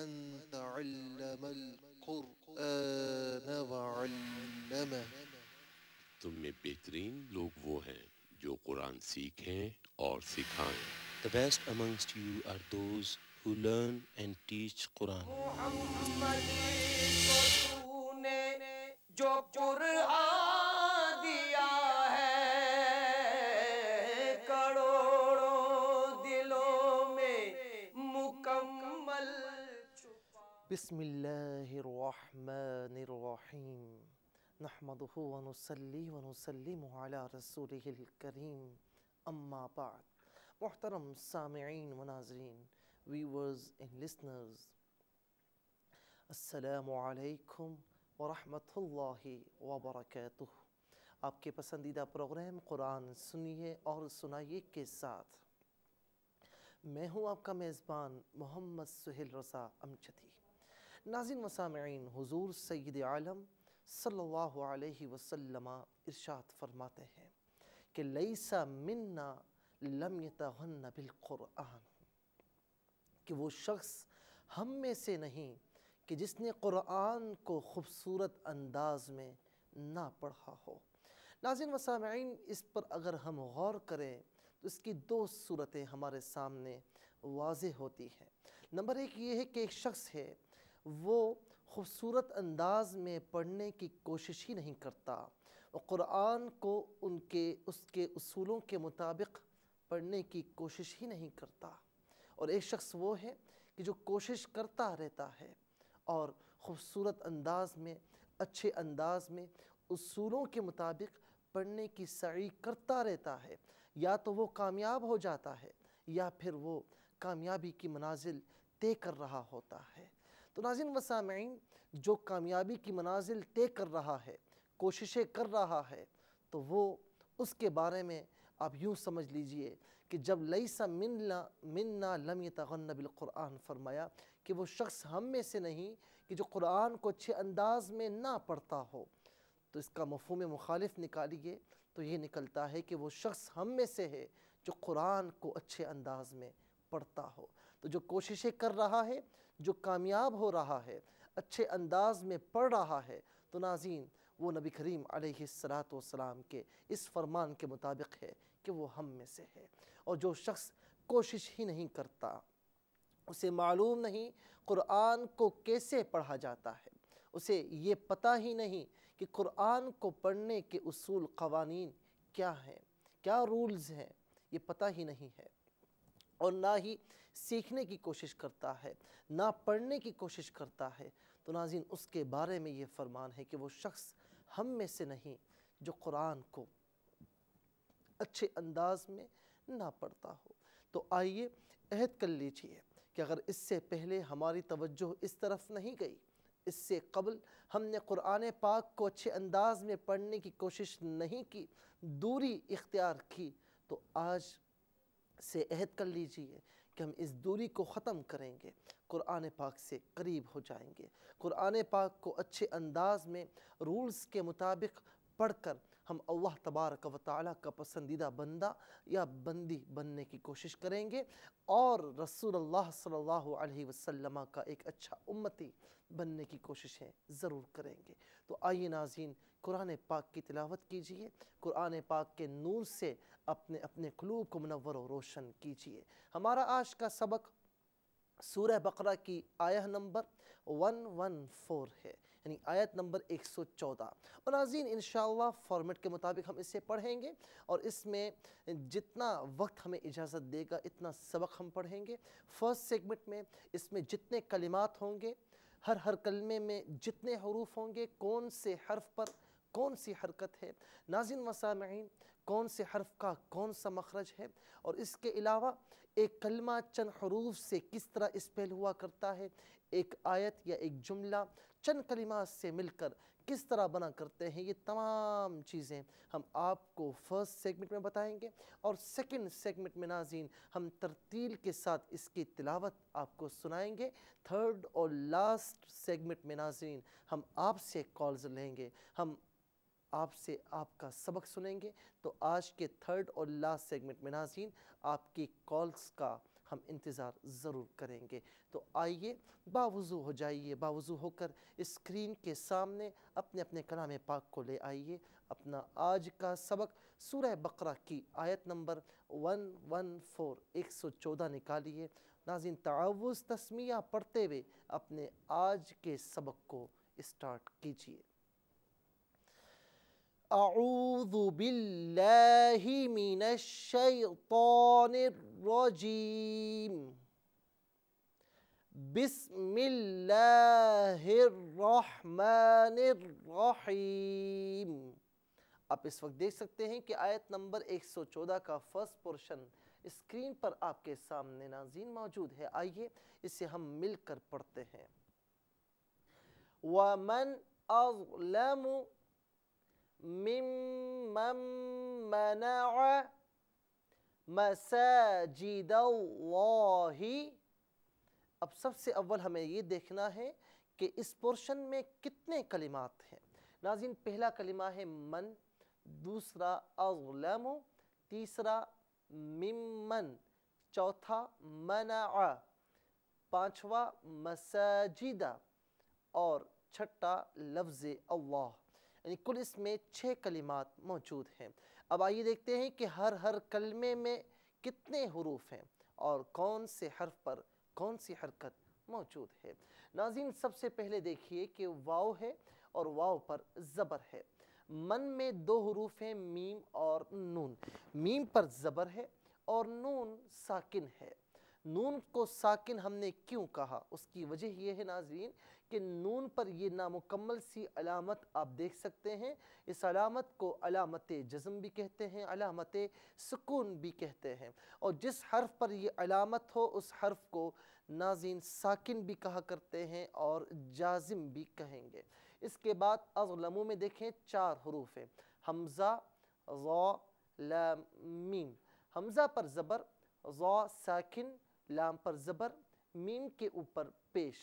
من تعلم القرآن وعلمه. تم میں بہترین لوگ وہ ہیں جو قرآن سیکھیں اور سکھائیں. The best amongst you are those who learn and teach Quran. محمدی کو تو نے جو قرآن دیا ہے کروڑوں دلوں میں مکمل چھپا. بسم اللہ الرحمن الرحیم نحمدہ ونصلی ونسلم علی رسولہ الکریم اما بعد. محترم سامعین و ناظرین، ویورز اینڈ لسنرز، السلام علیکم ورحمۃ اللہ وبرکاتہ. آپ کے پسندیدہ پروگرام قرآن سنیے اور سنائیے کے ساتھ میں ہوں آپ کا میزبان محمد سہیل رضا امجدی. ناظرین و سامعین، حضور سید عالم صلی اللہ علیہ وسلم ارشاد فرماتے ہیں کہ لیس منا لم یتغن بالقرآن، کہ وہ شخص ہم میں سے نہیں کہ جس نے قرآن کو خوبصورت انداز میں نہ پڑھا ہو. ناظرین و سامعین، اس پر اگر ہم غور کریں تو اس کی دو صورتیں ہمارے سامنے واضح ہوتی ہیں. نمبر ایک یہ ہے کہ ایک شخص ہے وہ خوبصورت انداز میں پڑھنے کی کوشش ہی نہیں کرتا، وہ قرآن کو اس کے اصولوں کے مطابق پڑھنے کی کوشش ہی نہیں کرتا. اور ایک شخص وہ ہے کہ جو کوشش کرتا رہتا ہے اور خوبصورت انداز میں، اچھے انداز میں، اصولوں کے مطابق پڑھنے کی سعی کرتا رہتا ہے. یا تو وہ کامیاب ہو جاتا ہے یا پھر وہ کامیابی کی منازل طے کر رہا ہوتا ہے. تو ناظرین و سامعین، جو کامیابی کی منازل طے کر رہا ہے، کوششیں کر رہا ہے، تو وہ اس کے بارے میں آپ یوں سمجھ لیجئے کہ جب لیس منا لم یتغن بالقرآن فرمایا کہ وہ شخص ہم میں سے نہیں کہ جو قرآن کو اچھے انداز میں نہ پڑھتا ہو، تو اس کا مفہوم مخالف نکالیے تو یہ نکلتا ہے کہ وہ شخص ہم میں سے ہے جو قرآن کو اچھے انداز میں پڑھتا ہو. تو جو کوششیں کر رہا ہے، جو کامیاب ہو رہا ہے، اچھے انداز میں پڑھ رہا ہے، تو ناظرین وہ نبی کریم علیہ السلام کے اس فرمان کے مطابق ہے کہ وہ ہم میں سے ہے. اور جو شخص کوشش ہی نہیں کرتا، اسے معلوم نہیں قرآن کو کیسے پڑھا جاتا ہے، اسے یہ پتہ ہی نہیں کہ قرآن کو پڑھنے کے اصول قوانین کیا ہیں، کیا رولز ہیں، یہ پتہ ہی نہیں ہے، اور نہ ہی سیکھنے کی کوشش کرتا ہے، نہ پڑھنے کی کوشش کرتا ہے، تو ناظرین اس کے بارے میں یہ فرمان ہے کہ وہ شخص ہم میں سے نہیں جو قرآن کو اچھے انداز میں نہ پڑھتا ہو. تو آئیے عہد کر لیجئے کہ اگر اس سے پہلے ہماری توجہ اس طرف نہیں گئی، اس سے قبل ہم نے قرآن پاک کو اچھے انداز میں پڑھنے کی کوشش نہیں کی، دوری اختیار کی، تو آج سے عہد کر لیجئے کہ ہم اس دوری کو ختم کریں گے، قرآن پاک سے قریب ہو جائیں گے، قرآن پاک کو اچھے انداز میں رولز کے مطابق پڑھ کر ہم اللہ تبارک و تعالیٰ کا پسندیدہ بندہ یا بندی بننے کی کوشش کریں گے، اور رسول اللہ صلی اللہ علیہ وسلم کا ایک اچھا امتی بننے کی کوششیں ضرور کریں گے. تو آئیے ناظرین، قرآن پاک کی تلاوت کیجئے، قرآن پاک کے نور سے اپنے قلوب کو منور و روشن کیجئے. ہمارا آج کا سبق سورہ بقرہ کی آیہ نمبر 114 ہے، یعنی آیت نمبر 114. اور ناظرین انشاءاللہ فارمیٹ کے مطابق ہم اسے پڑھیں گے، اور اس میں جتنا وقت ہمیں اجازت دے گا اتنا سبق ہم پڑھیں گے. فرسٹ سیگمنٹ میں اس میں جتنے کلمات ہوں گے، ہر کلمے میں جتنے حروف ہوں گے، کون سے حرف پر کون سی حرکت ہے، ناظرین و سامعین کون سے حرف کا کون سا مخرج ہے، اور اس کے علاوہ ایک کلمہ چند حروف سے کس طرح اسپیل ہوا کرتا ہے، ایک آیت یا ایک جملہ چند کلمات سے مل کر کس طرح بنا کرتے ہیں، یہ تمام چیزیں ہم آپ کو فرسٹ سیگمنٹ میں بتائیں گے. اور سیکنڈ سیگمنٹ میں ناظرین ہم ترتیل کے ساتھ اس کی تلاوت آپ کو سنائیں گے. تھرڈ اور لاسٹ سیگمنٹ میں ناظرین ہم آپ سے کالز لیں گے، ہم آپ سے آپ کا سبق سنیں گے. تو آج کے تھرڈ اور لاسٹ سیگمنٹ میں ناظرین آپ کی کالز کا ہم انتظار ضرور کریں گے۔ تو آئیے باوضو ہو جائیے، باوضو ہو کر اسکرین کے سامنے اپنے اپنے کلام پاک کو لے آئیے۔ اپنا آج کا سبق سورہ بقرہ کی آیت نمبر 114 114 نکالیے۔ ناظرین تعوذ تسمیہ پڑھتے ہوئے اپنے آج کے سبق کو اسٹارٹ کیجیے۔ اعوذ باللہ من الشیطان الرجیم، بسم اللہ الرحمن الرحیم۔ آپ اس وقت دیکھ سکتے ہیں کہ آیت نمبر 114 کا فرسٹ پورشن اسکرین پر آپ کے سامنے ناظرین موجود ہے۔ آئیے اسے ہم مل کر پڑھتے ہیں۔ وَمَنْ أَظْلَمُ مِمَّن مَنَعَ مَسَاجِدَ اللَّهِ۔ اب سب سے اول ہمیں یہ دیکھنا ہے کہ اس پورشن میں کتنے کلمات ہیں۔ ناظرین پہلا کلمہ ہے من، دوسرا اظلم، تیسرا ممن، چوتھا منع، پانچواں مساجد اور چھٹا لفظ اللہ، یعنی کل اس میں 6 کلمات موجود ہیں۔ اب آئیے دیکھتے ہیں کہ ہر کلمے میں کتنے حروف ہیں اور کون سے حرف پر کون سی حرکت موجود ہے۔ ناظرین سب سے پہلے دیکھیے کہ واو ہے اور واو پر زبر ہے۔ من میں 2 حروف ہیں، میم اور نون۔ میم پر زبر ہے اور نون ساکن ہے۔ نون کو ساکن ہم نے کیوں کہا؟ اس کی وجہ یہ ہے ناظرین کہ نون پر یہ نامکمل سی علامت آپ دیکھ سکتے ہیں۔ اس علامت کو علامت جزم بھی کہتے ہیں، علامت سکون بھی کہتے ہیں، اور جس حرف پر یہ علامت ہو اس حرف کو ناظرین ساکن بھی کہا کرتے ہیں اور جازم بھی کہیں گے۔ اس کے بعد اظلموں میں دیکھیں 4 حروف ہیں، حمزہ، ضا، لام، میم۔ حمزہ پر زبر، ضا ساکن، لام پر زبر، میم کے اوپر پیش۔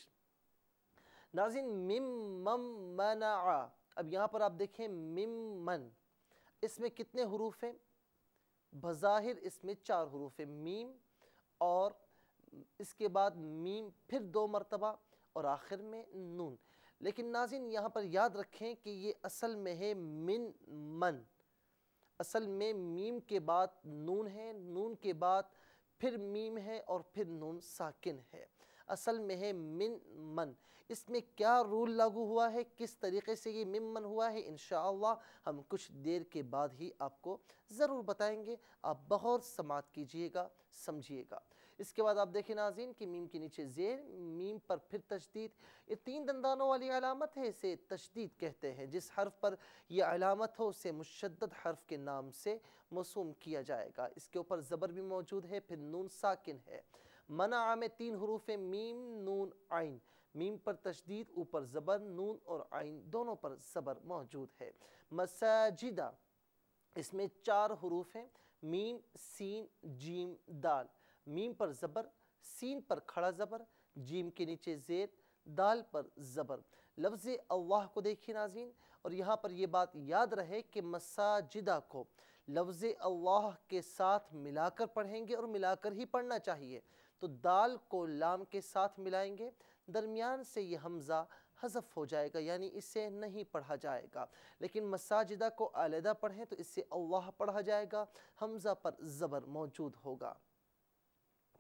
ناظرین ممن منع، اب یہاں پر آپ دیکھیں ممن، اس میں کتنے حروف ہیں؟ بظاہر اس میں 4 حروف ہیں، میم اور اس کے بعد میم پھر 2 مرتبہ اور آخر میں نون۔ لیکن ناظرین یہاں پر یاد رکھیں کہ یہ اصل میں ہے من، اصل میں میم کے بعد نون ہے، نون کے بعد پھر میم ہے اور پھر نون ساکن ہے، اصل میں ہے من۔ اس میں کیا رول لاگو ہوا ہے، کس طریقے سے یہ ممن ہوا ہے، انشاءاللہ ہم کچھ دیر کے بعد ہی آپ کو ضرور بتائیں گے۔ آپ بہت سماعت کیجئے گا، سمجھیے گا۔ اس کے بعد آپ دیکھیں ناظرین کہ میم کے نیچے زیر، میم پر پھر تشدید۔ یہ 3 دندانوں والی علامت ہے، اسے تشدید کہتے ہیں۔ جس حرف پر یہ علامت ہو اسے مشدد حرف کے نام سے موسوم کیا جائے گا۔ اس کے اوپر زبر بھی موجود ہے، پھر نون ساکن ہے۔ منع میں 3 حروف ہیں، میم، نون، عین۔ میم پر تشدید، اوپر زبر، نون اور عین دونوں پر زبر موجود ہے۔ مساجدہ، اس میں 4 حروف ہیں، میم، سین، جیم، دال۔ میم پر زبر، سین پر کھڑا زبر، جیم کے نیچے زیر، دال پر زبر۔ لفظ اللہ کو دیکھیے ناظرین، اور یہاں پر یہ بات یاد رہے کہ مساجدہ کو لفظ اللہ کے ساتھ ملا کر پڑھیں گے اور ملا کر ہی پڑھنا چاہیے۔ تو دال کو لام کے ساتھ ملائیں گے، درمیان سے یہ حمزہ حذف ہو جائے گا، یعنی اسے نہیں پڑھا جائے گا۔ لیکن مساجدہ کو علیحدہ پڑھیں تو اس سے اللہ پڑھا جائے گا، حمزہ پر زبر موجود ہوگا۔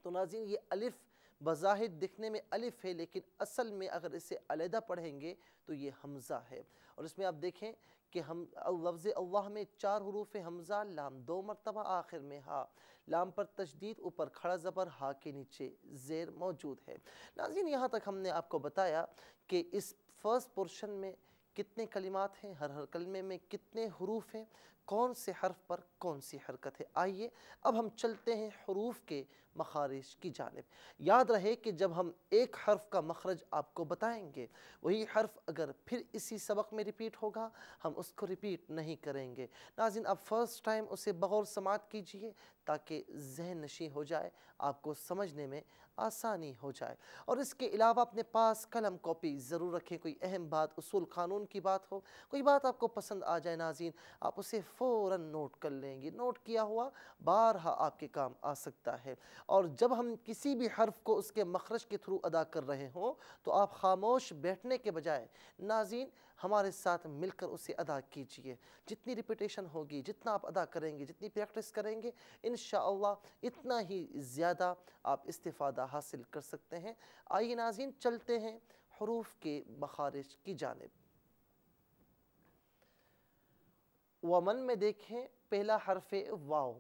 تو ناظرین یہ الف بظاہر دکھنے میں الف ہے، لیکن اصل میں اگر اسے علیحدہ پڑھیں گے تو یہ حمزہ ہے۔ اور اس میں آپ دیکھیں کہ لفظ اللہ میں 4 حروف حمزہ، لام 2 مرتبہ، آخر میں ہا۔ لام پر تشدید، اوپر کھڑا زبر، ہا کے نیچے زیر موجود ہے۔ ناظرین یہاں تک ہم نے آپ کو بتایا کہ اس فرسٹ پورشن میں کتنے کلمات ہیں، ہر کلمے میں کتنے حروف ہیں، کون سے حرف پر کون سی حرکت ہے۔ آئیے اب ہم چلتے ہیں حروف کے مخارج کی جانب۔ یاد رہے کہ جب ہم ایک حرف کا مخرج آپ کو بتائیں گے، وہی حرف اگر پھر اسی سبق میں ریپیٹ ہوگا ہم اس کو ریپیٹ نہیں کریں گے۔ ناظرین اب فرسٹ ٹائم اسے بغور سماعت کیجئے تاکہ ذہن نشین ہو جائے، آپ کو سمجھنے میں آسانی ہو جائے۔ اور اس کے علاوہ اپنے پاس قلم کاپی ضرور رکھیں، کوئی اہم بات، اصول قانون کی بات ہو، کوئی بات آپ کو پسند آ جائے ناظرین، آپ اسے فوراً نوٹ کر لیں گے۔ نوٹ کیا ہوا بارہا آپ کے کام آ سکتا ہے۔ اور جب ہم کسی بھی حرف کو اس کے مخرج کے تھرو ادا کر رہے ہوں تو آپ خاموش بیٹھنے کے بجائے ناظرین ہمارے ساتھ مل کر اسے ادا کیجئے۔ جتنی ریپیٹیشن ہوگی، جتنا آپ ادا کریں گے، جتنی پریکٹس کریں گے، انشاءاللہ اتنا ہی زیادہ آپ استفادہ حاصل کر سکتے ہیں۔ آئیے ناظرین چلتے ہیں حروف کے مخارج کی جانب۔ ومن میں دیکھیں پہلا حرف واو۔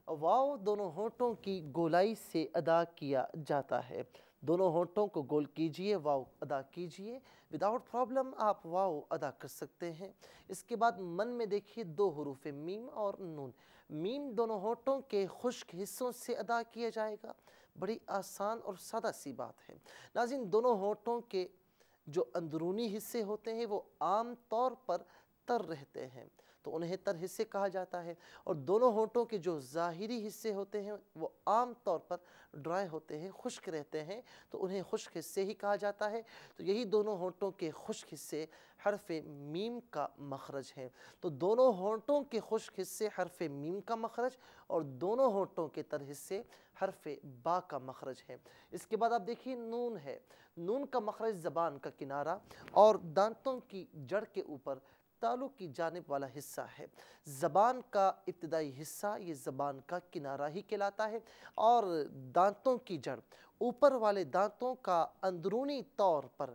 واو دونوں ہونٹوں کی گولائی سے ادا کیا جاتا ہے۔ دونوں ہونٹوں کو گول کیجئے، واو ادا کیجئے، وداؤٹ پرابلم آپ واو ادا کر سکتے ہیں۔ اس کے بعد من میں دیکھیے دو حروف میم اور نون۔ میم دونوں ہونٹوں کے خشک حصوں سے ادا کیا جائے گا۔ بڑی آسان اور سادہ سی بات ہے ناظرین۔ دونوں ہونٹوں کے جو اندرونی حصے ہوتے ہیں وہ عام طور پر تر رہتے ہیں تو انہیں تر حصے کہا جاتا ہے، اور دونوں ہونٹوں کے جو ظاہری حصے ہوتے ہیں وہ عام طور پر ڈرائی ہوتے ہیں، خشک رہتے ہیں تو انہیں خشک حصے ہی کہا جاتا ہے۔ تو یہی دونوں ہونٹوں کے خشک حصے حرف میم کا مخرج ہیں۔ تو دونوں ہونٹوں کے خشک حصے حرف میم کا مخرج اور دونوں ہونٹوں کے تر حصے حرف با کا مخرج ہے۔ اس کے بعد آپ دیکھیے نون ہے۔ نون کا مخرج زبان کا کنارہ اور دانتوں کی جڑ کے اوپر تالو کی جانب والا حصہ ہے۔ زبان کا ابتدائی حصہ یہ زبان کا کنارہ ہی کہلاتا ہے، اور دانتوں کی جڑ اوپر والے دانتوں کا اندرونی طور پر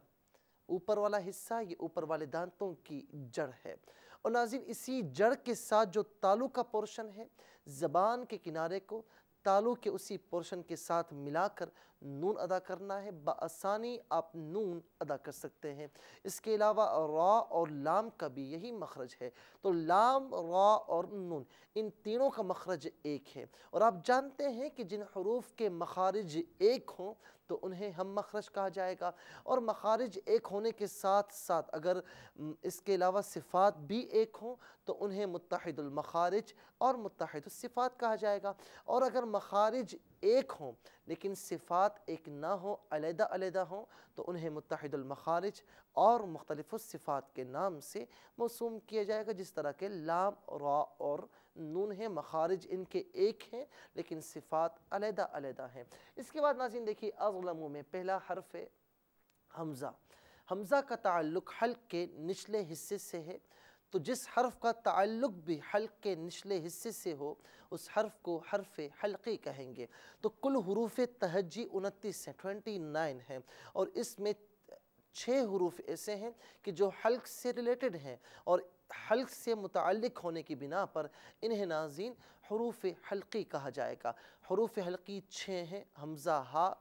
اوپر والا حصہ یہ اوپر والے دانتوں کی جڑ ہے۔ اور ناظرین اسی جڑ کے ساتھ جو تالو کا پورشن ہے، زبان کے کنارے کو تالو کے اسی پورشن کے ساتھ ملا کر نون ادا کرنا ہے۔ بآسانی آپ نون ادا کر سکتے ہیں۔ اس کے علاوہ را اور لام کا بھی یہی مخرج ہے، تو لام، را اور نون ان تینوں کا مخرج ایک ہے۔ اور آپ جانتے ہیں کہ جن حروف کے مخارج ایک ہوں تو انہیں ہم مخرج کہا جائے گا، اور مخارج ایک ہونے کے ساتھ ساتھ اگر اس کے علاوہ صفات بھی ایک ہوں تو انہیں متحد المخارج اور متحد الصفات کہا جائے گا، اور اگر مخارج ایک ہوں لیکن صفات ایک نہ ہوں، علیحدہ علیحدہ ہوں، تو انہیں متحد المخارج اور مختلف الصفات کے نام سے موسوم کیا جائے گا، جس طرح کہ لام، را اور نون ہیں، مخارج ان کے ایک ہیں لیکن صفات علیحدہ علیحدہ ہیں۔ اس کے بعد ناظرین دیکھیے اظلموا میں پہلا حرف حمزہ۔ حمزہ کا تعلق حلق کے نچلے حصے سے ہے، تو جس حرف کا تعلق بھی حلق کے نچلے حصے سے ہو اس حرف کو حرف حلقی کہیں گے۔ تو کل حروف تہجی 29 ہیں، 29 ہیں، اور اس میں 6 حروف ایسے ہیں کہ جو حلق سے ریلیٹڈ ہیں، اور حلق سے متعلق ہونے کی بنا پر انہیں ناظرین حروف حلقی کہا جائے گا۔ حروف حلقی 6 ہیں، حمزہ ہا،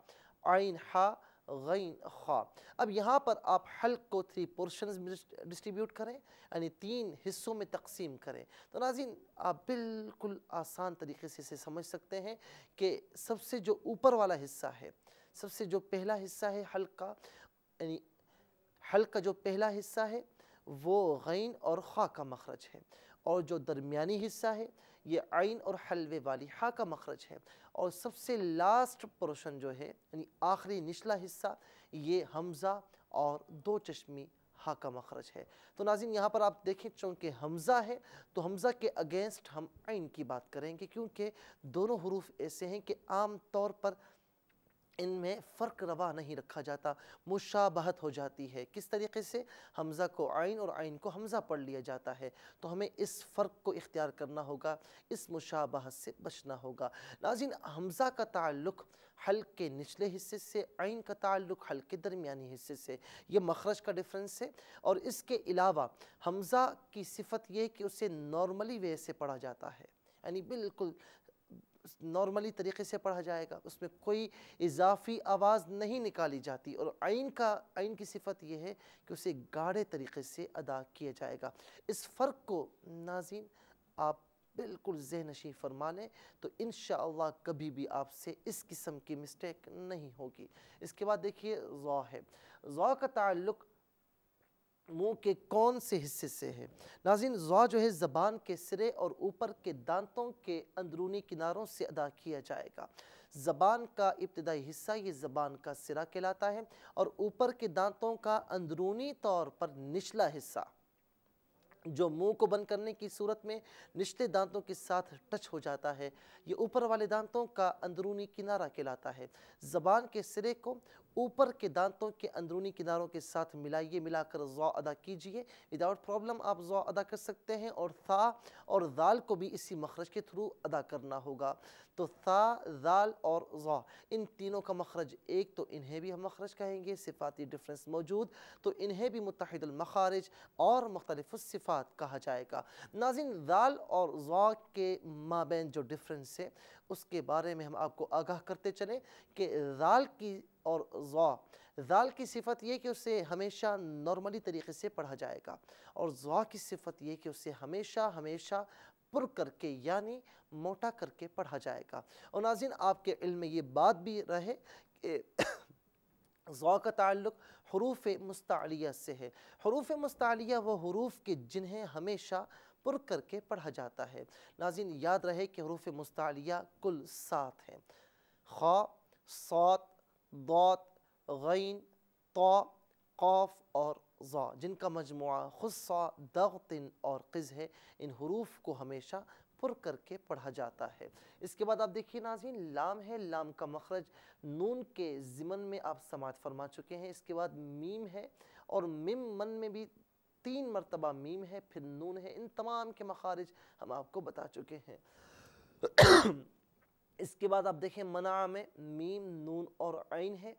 عین ہا، غین خا۔ اب یہاں پر آپ حلق کو 3 پورشنز میں ڈسٹریبیوٹ کریں، یعنی 3 حصوں میں تقسیم کریں، تو ناظرین آپ بالکل آسان طریقے سے اسے سمجھ سکتے ہیں کہ سب سے جو اوپر والا حصہ ہے، سب سے جو پہلا حصہ ہے حلق کا، یعنی حلق کا جو پہلا حصہ ہے وہ غین اور خا کا مخرج ہے، اور جو درمیانی حصہ ہے یہ عین اور حلوے والی ہا کا مخرج ہے، اور سب سے لاسٹ پورشن جو ہے یعنی آخری نچلا حصہ یہ حمزہ اور 2 چشمی ہا کا مخرج ہے۔ تو ناظرین یہاں پر آپ دیکھیں چونکہ حمزہ ہے تو حمزہ کے اگینسٹ ہم عین کی بات کریں گے، کیونکہ دونوں حروف ایسے ہیں کہ عام طور پر ان میں فرق روا نہیں رکھا جاتا، مشابہت ہو جاتی ہے۔ کس طریقے سے؟ حمزہ کو عین اور عین کو حمزہ پڑھ لیا جاتا ہے، تو ہمیں اس فرق کو اختیار کرنا ہوگا، اس مشابہت سے بچنا ہوگا۔ ناظرین حمزہ کا تعلق حلق کے نچلے حصے سے، عین کا تعلق حلق کے درمیانی حصے سے، یہ مخرج کا ڈیفرنس ہے۔ اور اس کے علاوہ حمزہ کی صفت یہ کہ اسے نارملی وے سے پڑھا جاتا ہے، یعنی بالکل نارملی طریقے سے پڑھا جائے گا، اس میں کوئی اضافی آواز نہیں نکالی جاتی، اور عین کی صفت یہ ہے کہ اسے گاڑے طریقے سے ادا کیا جائے گا۔ اس فرق کو ناظرین آپ بالکل ذہن نشین فرما لیں تو انشاءاللہ کبھی بھی آپ سے اس قسم کی مسٹیک نہیں ہوگی۔ اس کے بعد دیکھیے ضا ہے۔ ضا کا تعلق منہ کے کون سے حصے سے ہے؟ ناظرین ضا جو ہے زبان کے سرے اور اوپر کے دانتوں کے اندرونی کناروں سے ادا کیا جائے گا۔ زبان کا ابتدائی حصہ یہ زبان کا سرا کہلاتا ہے، اور اوپر کے دانتوں کا اندرونی طور پر نچلا حصہ جو منہ کو بند کرنے کی صورت میں نچلے دانتوں کے ساتھ ٹچ ہو جاتا ہے، یہ اوپر والے دانتوں کا اندرونی کنارہ کہلاتا ہے۔ زبان کے سرے کو اوپر کے دانتوں کے اندرونی کناروں کے ساتھ ملائیے، ملا کر ضا ادا کیجئے۔ وداؤٹ پرابلم آپ ضا ادا کر سکتے ہیں، اور ثا اور ذال کو بھی اسی مخرج کے تھرو ادا کرنا ہوگا۔ تو ثا، ذال اور ضا ان تینوں کا مخرج ایک، تو انہیں بھی ہم مخرج کہیں گے۔ صفاتی ڈفرنس موجود تو انہیں بھی متحد المخارج اور مختلف الصفات کہا جائے گا۔ ناظرین، ذال اور ضا کے مابین جو ڈفرنس ہے اس کے بارے میں ہم آپ کو آگاہ کرتے چلیں کہ ذال کی اور ضا، ذال کی صفت یہ کہ اسے ہمیشہ نارملی طریقے سے پڑھا جائے گا، اور ضا کی صفت یہ کہ اسے ہمیشہ پر کر کے یعنی موٹا کر کے پڑھا جائے گا۔ اور ناظرین، آپ کے علم میں یہ بات بھی رہے کہ ضا کا تعلق حروف مستعلیہ سے ہے۔ حروف مستعلیہ وہ حروف کے جنہیں ہمیشہ پر کر کے پڑھا جاتا ہے۔ ناظرین، یاد رہے کہ حروف مستعلیہ کل 7 ہیں: خا، صاد، ضاد، غین، طا، قاف اور ضا، جن کا مجموعہ خصا، ضغط اور قز ہے۔ ان حروف کو ہمیشہ پر کر کے پڑھا جاتا ہے۔ اس کے بعد آپ دیکھیے ناظرین، لام ہے۔ لام کا مخرج نون کے ضمن میں آپ سماعت فرما چکے ہیں۔ اس کے بعد میم ہے، اور میم من میں بھی 3 مرتبہ میم ہے، پھر نون ہے۔ ان تمام کے مخارج ہم آپ کو بتا چکے ہیں۔ اس کے بعد آپ دیکھیں منع میں میم، نون اور عین ہے۔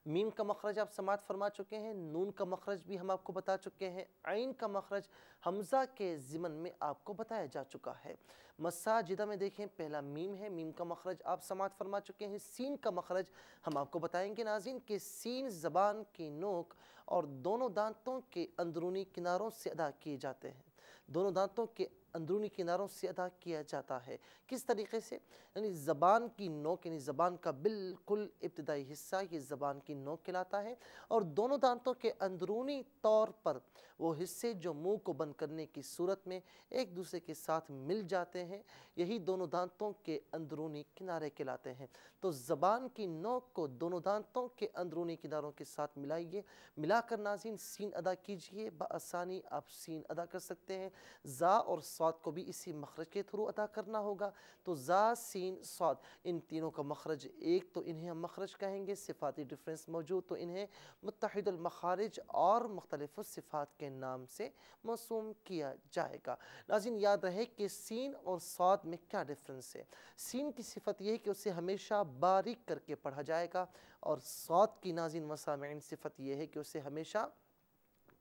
میم کا مخرج آپ سماعت فرما چکے ہیں، نون کا مخرج بھی ہم آپ کو بتا چکے ہیں، عین کا مخرج حمزہ کے ضمن میں آپ کو بتایا جا چکا ہے۔ مساجدہ میں دیکھیں پہلا میم ہے، میم کا مخرج آپ سماعت فرما چکے ہیں۔ سین کا مخرج ہم آپ کو بتائیں گے ناظرین کہ سین زبان کی نوک اور دونوں دانتوں کے اندرونی کناروں سے ادا کیے جاتے ہیں، دونوں دانتوں کے اندرونی کناروں سے ادا کیا جاتا ہے۔ کس طریقے سے؟ یعنی زبان کی نوک، یعنی زبان کا بالکل ابتدائی حصہ یہ زبان کی نوک کہلاتا ہے، اور دونوں دانتوں کے اندرونی طور پر وہ حصے جو منہ کو بند کرنے کی صورت میں ایک دوسرے کے ساتھ مل جاتے ہیں، یہی دونوں دانتوں کے اندرونی کنارے کہلاتے ہیں۔ تو زبان کی نوک کو دونوں دانتوں کے اندرونی کناروں کے ساتھ ملائیے، ملا کر ناظرین سین ادا کیجئے۔ بآسانی آپ سین ادا کر سکتے ہیں۔ زا اور صاد کو بھی اسی مخرج کے تھرو ادا کرنا ہوگا۔ تو زا، سین، صاد ان تینوں کا مخرج ایک، تو انہیں ہم مخرج کہیں گے۔ صفاتی ڈفرنس موجود تو انہیں متحد المخارج اور مختلف صفات کے نام سے موسوم کیا جائے گا۔ ناظرین، یاد رہے کہ سین اور صاد میں کیا ڈفرنس ہے۔ سین کی صفت یہ ہے کہ اسے ہمیشہ باریک کر کے پڑھا جائے گا، اور صاد کی ناظرین مسامعین صفت یہ ہے کہ اسے ہمیشہ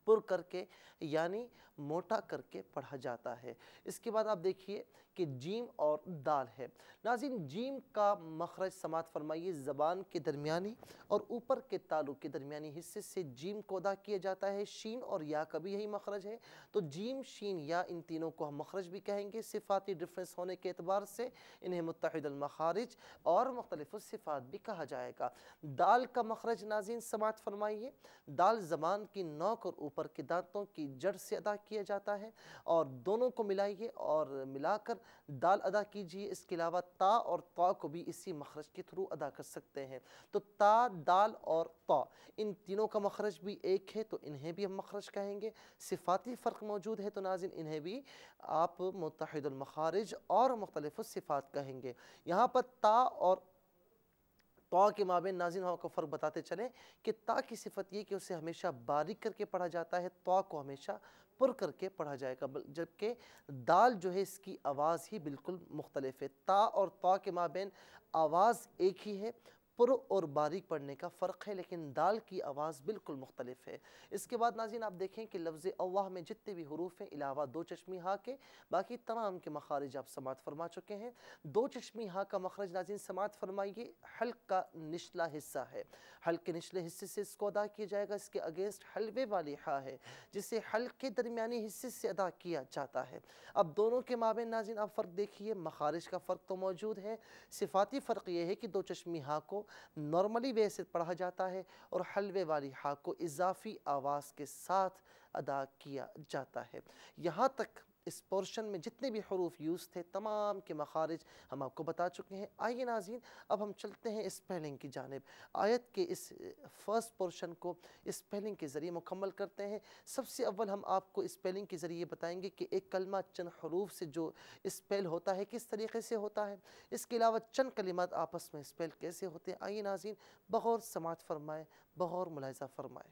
پر کر کے یعنی موٹا کر کے پڑھا جاتا ہے۔ اس کے بعد آپ دیکھیے کہ جیم اور دال ہے۔ ناظرین، جیم کا مخرج سماعت فرمائیے، زبان کے درمیانی اور اوپر کے تالو کے درمیانی حصے سے جیم کو ادا کیا جاتا ہے۔ شین اور یا کا بھی یہی مخرج ہے، تو جیم، شین، یا ان تینوں کو ہم مخرج بھی کہیں گے۔ صفاتی ڈفرنس ہونے کے اعتبار سے انہیں متحد المخارج اور مختلف صفات بھی کہا جائے گا۔ دال کا مخرج ناظرین سماعت فرمائیے، دال زبان کی نوک اور اوپر کے دانتوں کی جڑ سے ادا کیا جاتا ہے، اور دونوں کو ملائیے اور ملا کر دال ادا کیجئے۔ اس کے علاوہ تا اور طا کو بھی اسی مخرج کے تھرو ادا کر سکتے ہیں۔ تو تا، دال اور طا ان تینوں کا مخرج بھی ایک ہے، تو انہیں بھی ہم مخرج کہیں گے۔ صفاتی فرق موجود ہے تو ناظرین انہیں بھی آپ متحد المخارج اور مختلف صفات کہیں گے۔ یہاں پر تا اور طا کے مابین ناظرین ہم کو فرق بتاتے چلیں کہ تا کی صفت یہ کہ اسے ہمیشہ باریک کر کے پڑھا جاتا ہے، طا کو ہمیشہ پر کر کے پڑھا جائے گا، جبکہ دال جو ہے اس کی آواز ہی بالکل مختلف ہے۔ تا اور طا کے مابین آواز ایک ہی ہے، پر اور باریک پڑھنے کا فرق ہے، لیکن دال کی آواز بالکل مختلف ہے۔ اس کے بعد ناظرین آپ دیکھیں کہ لفظ اللہ میں جتنے بھی حروف ہیں علاوہ دو چشمی ہا کے باقی تمام کے مخارج آپ سماعت فرما چکے ہیں۔ دو چشمی ہا کا مخرج ناظرین سماعت فرمائیے، حلق کا نچلا حصہ ہے، حلق کے نچلے حصے سے اس کو ادا کیا جائے گا۔ اس کے اگینسٹ حلوے والی ہا ہے جسے حلق کے درمیانی حصے سے ادا کیا جاتا ہے۔ اب دونوں کے مابین ناظرین آپ فرق دیکھیے، مخارج کا فرق تو موجود ہے، صفاتی فرق یہ ہے کہ دو چشمی ہا کو نارملی وے سے پڑھا جاتا ہے اور حلوے والی ہا کو اضافی آواز کے ساتھ ادا کیا جاتا ہے۔ یہاں تک اس پورشن میں جتنے بھی حروف یوز تھے تمام کے مخارج ہم آپ کو بتا چکے ہیں۔ آئیے ناظرین اب ہم چلتے ہیں اسپیلنگ کی جانب، آیت کے اس فرسٹ پورشن کو اسپیلنگ کے ذریعے مکمل کرتے ہیں۔ سب سے اول ہم آپ کو اسپیلنگ کے ذریعے بتائیں گے کہ ایک کلمہ چند حروف سے جو اسپیل ہوتا ہے کس طریقے سے ہوتا ہے، اس کے علاوہ چند کلمات آپس میں اسپیل کیسے ہوتے ہیں۔ آئیے ناظرین بغور سماعت فرمائیں، بغور ملاحظہ فرمائیں۔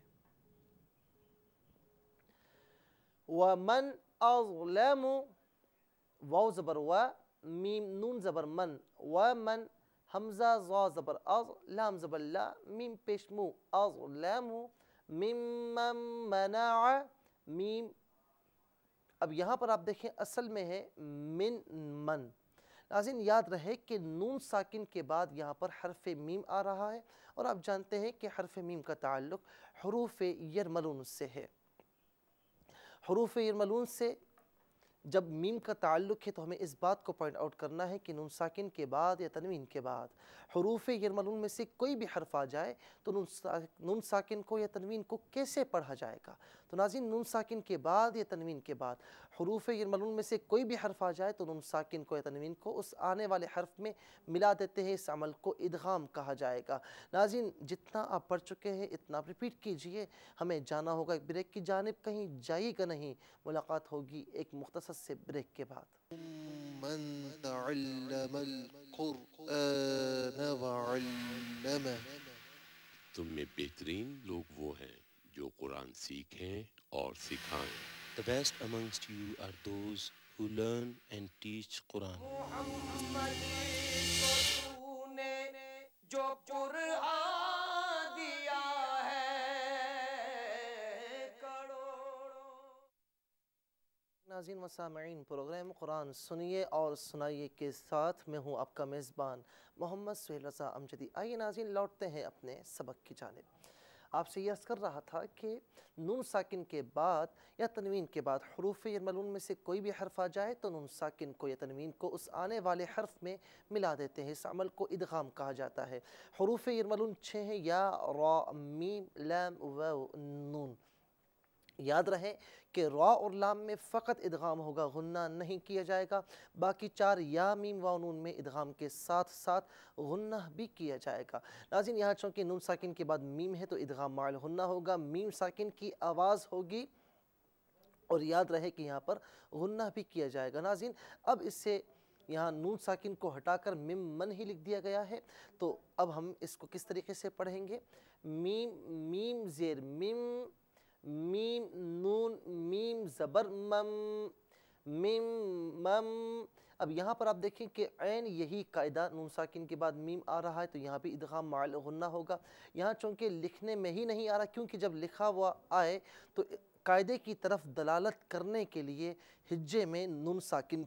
وَمَنْ أَظْلَمُ، واو زبر و، میم نون زبر من، ومن، حمزہ ضا زبر اظ، لام زبر لا، میم پیش مو، اظلم، ممن منع، میم۔ اب یہاں پر آپ دیکھیں اصل میں ہے من من۔ ناظرین یاد رہے کہ نون ساکن کے بعد یہاں پر حرف میم آ رہا ہے، اور آپ جانتے ہیں کہ حرف میم کا تعلق حروف یرملون سے ہے۔ حروف یرملون سے جب میم کا تعلق ہے تو ہمیں اس بات کو پوائنٹ آؤٹ کرنا ہے کہ نون ساکن کے بعد یا تنوین کے بعد حروف یرملون میں سے کوئی بھی حرف آ جائے تو نون ساکن کو یا تنوین کو کیسے پڑھا جائے گا۔ تو ناظرین نون ساکن کے بعد یا تنوین کے بعد حروف یرملون میں سے کوئی بھی حرف آ جائے تو نون ساکن کو یا تنوین کو اس آنے والے حرف میں ملا دیتے ہیں، اس عمل کو ادغام کہا جائے گا۔ ناظرین جتنا آپ پڑھ چکے ہیں اتنا آپ ریپیٹ کیجئے، ہمیں جانا ہوگا ایک بریک کی جانب، کہیں جائیے گا نہیں، ملاقات ہوگی ایک مختصر سے بریک کے بعد۔ من تعلم القرآن وعلمه، تم میں بہترین لوگ وہ ہیں جو قرآن سیکھیں اور سکھائیں۔ The best amongst you are those who learn and teach Quran. محمد کو تو نے جو قرآن دیا ہے کروڑوں۔ ناظرین و سامعین، پروگرام قرآن سنیے اور سنائیے کے ساتھ میں ہوں آپ کا میزبان محمد سہیل رضا امجدی۔ آئیے ناظرین لوٹتے ہیں اپنے سبق کی جانب۔ آپ سے یہ عرض کر رہا تھا کہ نون ساکن کے بعد یا تنوین کے بعد حروف یرملون میں سے کوئی بھی حرف آ جائے تو نون ساکن کو یا تنوین کو اس آنے والے حرف میں ملا دیتے ہیں، اس عمل کو ادغام کہا جاتا ہے۔ حروف یرملون 6 ہیں، یا، را، میم، لام، واو، نون۔ یاد رہے کہ را اور لام میں فقط ادغام ہوگا، غنہ نہیں کیا جائے گا، باقی 4 یا، میم، واو، نون میں ادغام کے ساتھ ساتھ غنہ بھی کیا جائے گا۔ ناظرین یہاں چونکہ نون ساکن کے بعد میم ہے تو ادغام مع الغنہ ہوگا، میم ساکن کی آواز ہوگی، اور یاد رہے کہ یہاں پر غنہ بھی کیا جائے گا۔ ناظرین اب اس سے یہاں نون ساکن کو ہٹا کر مم من ہی لکھ دیا گیا ہے، تو اب ہم اس کو کس طریقے سے پڑھیں گے؟ میم، میم زیر میم، میم نون میم زبر مم، میم مم۔ اب یہاں پر آپ دیکھیں کہ عین یہی قاعدہ نون ساکن کے بعد میم آ رہا ہے تو یہاں بھی ادغام مع الغنہ ہوگا۔ یہاں چونکہ لکھنے میں ہی نہیں آ رہا، کیونکہ جب لکھا ہوا آئے تو قاعدے کی طرف دلالت کرنے کے لیے ہجے میں نون ساکن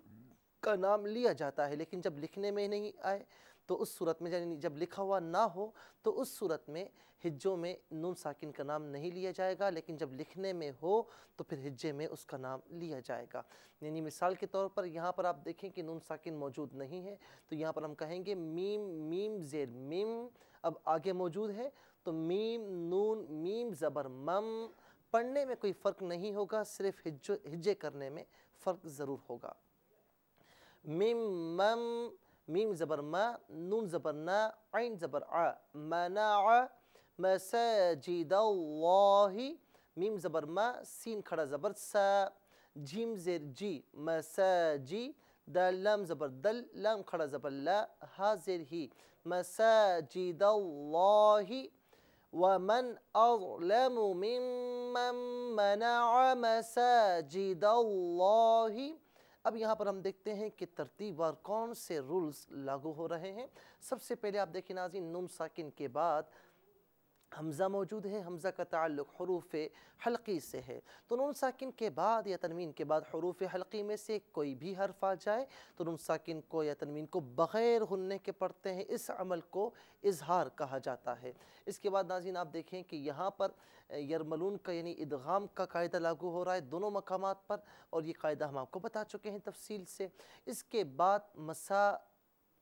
کا نام لیا جاتا ہے، لیکن جب لکھنے میں نہیں آئے تو اس صورت میں، یعنی جب لکھا ہوا نہ ہو تو اس صورت میں ہجوں میں نون ساکن کا نام نہیں لیا جائے گا، لیکن جب لکھنے میں ہو تو پھر ہجے میں اس کا نام لیا جائے گا۔ یعنی مثال کے طور پر یہاں پر آپ دیکھیں کہ نون ساکن موجود نہیں ہے تو یہاں پر ہم کہیں گے میم، میم زیر میم، اب آگے موجود ہے تو میم نون میم زبر مم۔ پڑھنے میں کوئی فرق نہیں ہوگا، صرف ہجے کرنے میں فرق ضرور ہوگا۔ میم مم، میم زبر ما، نون زبر نا، عین زبر ع، منع، مساجد اللہ، میم زبر ما، سین کھڑا زبر سا، جیم زیر جی، مساجی، دال لام زبر دل، لام کھڑا زبر لا، ہا زیر ہی، مساجد اللہ، ومن اظلم ممن منع مساجد اللہ۔ اب یہاں پر ہم دیکھتے ہیں کہ ترتیب وار کون سے رولز لاگو ہو رہے ہیں۔ سب سے پہلے آپ دیکھیں ناظرین نون ساکن کے بعد حمزہ موجود ہے، حمزہ کا تعلق حروف حلقی سے ہے، تو نون ساکن کے بعد یا تنوین کے بعد حروف حلقی میں سے کوئی بھی حرف آ جائے تو نون ساکن کو یا تنوین کو بغیر غننے کے پڑھتے ہیں، اس عمل کو اظہار کہا جاتا ہے۔ اس کے بعد ناظرین آپ دیکھیں کہ یہاں پر یرملون کا یعنی ادغام کا قاعدہ لاگو ہو رہا ہے دونوں مقامات پر، اور یہ قاعدہ ہم آپ کو بتا چکے ہیں تفصیل سے۔ اس کے بعد مسا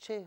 6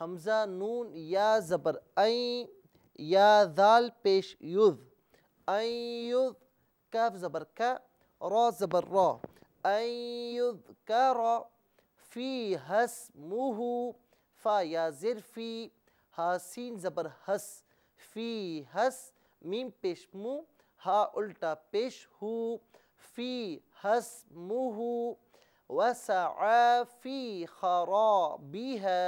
حمزہ نون یا زبر این، یا ذال پیش یذ، این یذ، کاف زبر کا، را زبر را، این یذکر، فی اسمہ، فا یا زر فی، ہا سین زبر ہس، فی ہس، میم پیش مو، ہا الٹا پیش ہو، فی اسمہ، وسعی فی خرابها،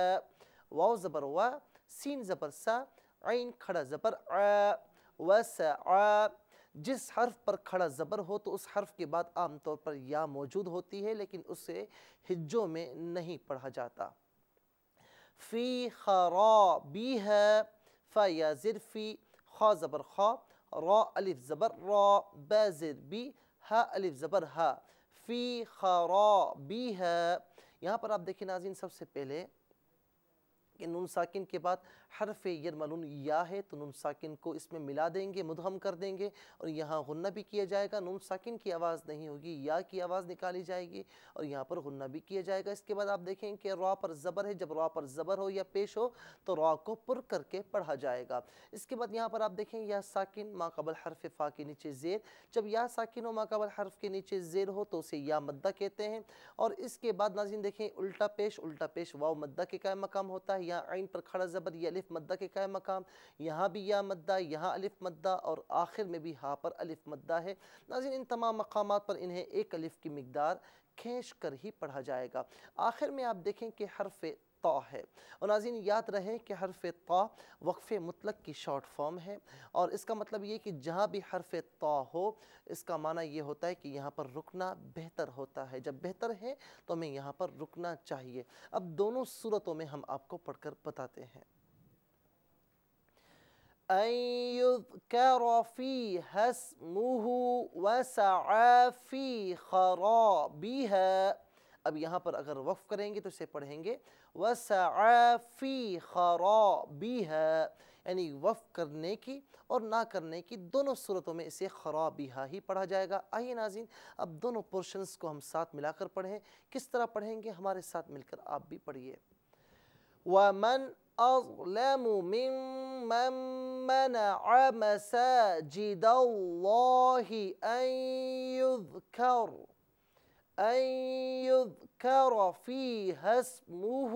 واو زبر وا، سین زبر سا، عین کھڑا زبر ع، وسعی، جس حرف پر کھڑا زبر ہو تو اس حرف کے بعد عام طور پر یا موجود ہوتی ہے، لیکن اسے ہجوں میں نہیں پڑھا جاتا۔ فی خرابها، فا یا زر فی، خا زبر خا، را الف زبر را، با زر بی، ہا الف زبر ہا، فی خرابها۔ یہاں پر آپ دیکھیں ناظرین، سب سے پہلے کہ نون ساکن کے بعد حرف یرملون یا ہے تو نون ساکن کو اس میں ملا دیں گے، مدغم کر دیں گے، اور یہاں غنہ بھی کیا جائے گا، نون ساکن کی آواز نہیں ہوگی، یا کی آواز نکالی جائے گی، اور یہاں پر غنہ بھی کیا جائے گا۔ اس کے بعد آپ دیکھیں کہ را پر زبر ہے، جب را پر زبر ہو یا پیش ہو تو را کو پر کر کے پڑھا جائے گا۔ اس کے بعد یہاں پر آپ دیکھیں یا ساکن ما قبل حرف فا کے نیچے زیر، جب یا ساکن ہو ما قبل حرف کے نیچے زیر ہو تو اسے یا مدہ کہتے ہیں، اور اس کے بعد ناظرین دیکھیں الٹا پیش واو مدہ کے قائم مقام ہوتا ہے، یا عین پر کھڑا زبر یہ الف مدہ کے قائم مقام، یہاں بھی یا مدہ، یہاں الف مدہ، اور آخر میں بھی ہا پر الف مدہ ہے۔ ناظرین ان تمام مقامات پر انہیں ایک الف کی مقدار کھینچ کر ہی پڑھا جائے گا۔ آخر میں آپ دیکھیں کہ حرف طا ہے، اور ناظرین یاد رہے کہ حرف طا وقف مطلق کی شارٹ فارم ہے، اور اس کا مطلب یہ کہ جہاں بھی حرف طا ہو اس کا معنی یہ ہوتا ہے کہ یہاں پر رکنا بہتر ہوتا ہے، جب بہتر ہے تو ہمیں یہاں پر رکنا چاہیے۔ اب دونوں صورتوں میں ہم آپ کو پڑھ کر بتاتے ہیں۔ أن يذكر فيها اسمه وسعى في خرابها، اب یہاں پر اگر وقف کریں گے تو اسے پڑھیں گے وسعى في خرابها، یعنی وقف کرنے کی اور نہ کرنے کی دونوں صورتوں میں اسے خرابها ہی پڑھا جائے گا۔ آئیے ناظرین اب دونوں پورشنز کو ہم ساتھ ملا کر پڑھیں، کس طرح پڑھیں گے ہمارے ساتھ مل کر آپ بھی پڑھیے۔ وَمَنْ أَظْلَمُ مِمَّنْ مَنَعَ مَسَاجِدَ اللَّهِ أَن يُذْكَرَ فِيهَا اسْمُهُ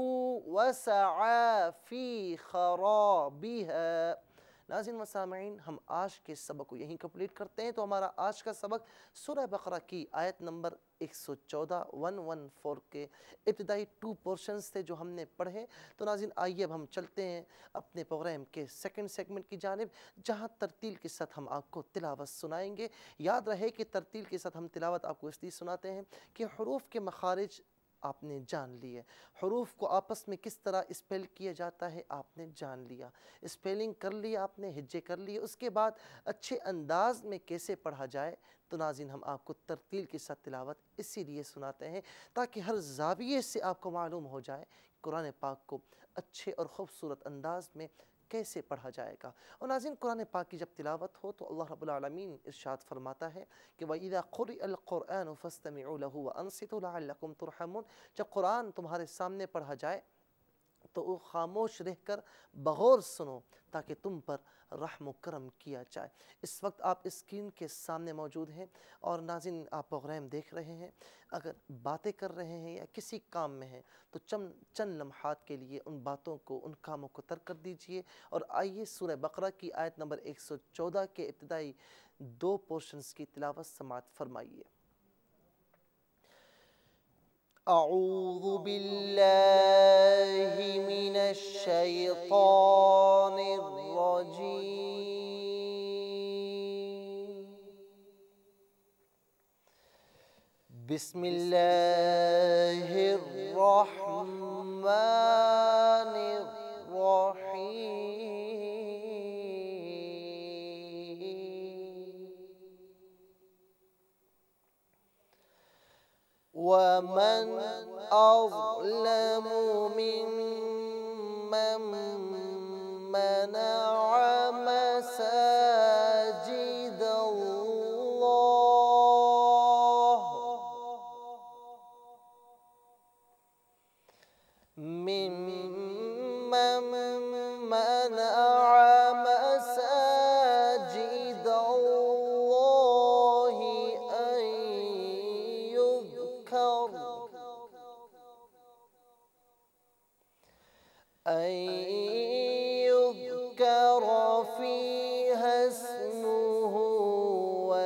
وَسَعَى فِي خَرَابِهَا۔ ناظرین و سامعین، ہم آج کے سبق کو یہیں کمپلیٹ کرتے ہیں، تو ہمارا آج کا سبق سورہ بقرہ کی آیت نمبر 114 کے ابتدائی 2 پورشنز تھے جو ہم نے پڑھے۔ تو ناظرین آئیے اب ہم چلتے ہیں اپنے پروگرام کے سیکنڈ سیگمنٹ کی جانب، جہاں ترتیل کے ساتھ ہم آپ کو تلاوت سنائیں گے۔ یاد رہے کہ ترتیل کے ساتھ ہم تلاوت آپ کو اس لیے سناتے ہیں کہ حروف کے مخارج آپ نے جان لیے، حروف کو آپس میں کس طرح اسپیل کیا جاتا ہے آپ نے جان لیا، اسپیلنگ کر لیا آپ نے، ہجے کر لیے، اس کے بعد اچھے انداز میں کیسے پڑھا جائے۔ تو ناظرین ہم آپ کو ترتیل کے ساتھ تلاوت اسی لیے سناتے ہیں تاکہ ہر زاویے سے آپ کو معلوم ہو جائے قرآن پاک کو اچھے اور خوبصورت انداز میں کیسے پڑھا جائے گا۔ اور ناظرین قرآن پاک کی جب تلاوت ہو تو اللہ رب العالمین ارشاد فرماتا ہے کہ وَإِذَا قُرِئَ الْقُرْآنُ فَاسْتَمِعُوا لَهُ وَأَنصِتُوا لَعَلَّكُمْ تُرْحَمُونَ، جب قرآن تمہارے سامنے پڑھا جائے تو وہ خاموش رہ کر بغور سنو تاکہ تم پر رحم و کرم کیا جائے۔ اس وقت آپ اسکرین کے سامنے موجود ہیں اور ناظرین آپ پروگرام دیکھ رہے ہیں، اگر باتیں کر رہے ہیں یا کسی کام میں ہیں تو چند لمحات کے لیے ان باتوں کو، ان کاموں کو ترک کر دیجئے، اور آئیے سورہ بقرہ کی آیت نمبر 114 کے ابتدائی 2 پورشنز کی تلاوت سماعت فرمائیے۔ اعوذ باللہ من الشیطان الرجیم، بسم اللہ الرحمن الرحیم، وَمَنْ أَظْلَمُ مِمَّنْ مَنَعَ مَسَاجِدَ اللَّهِ مِمَّنْ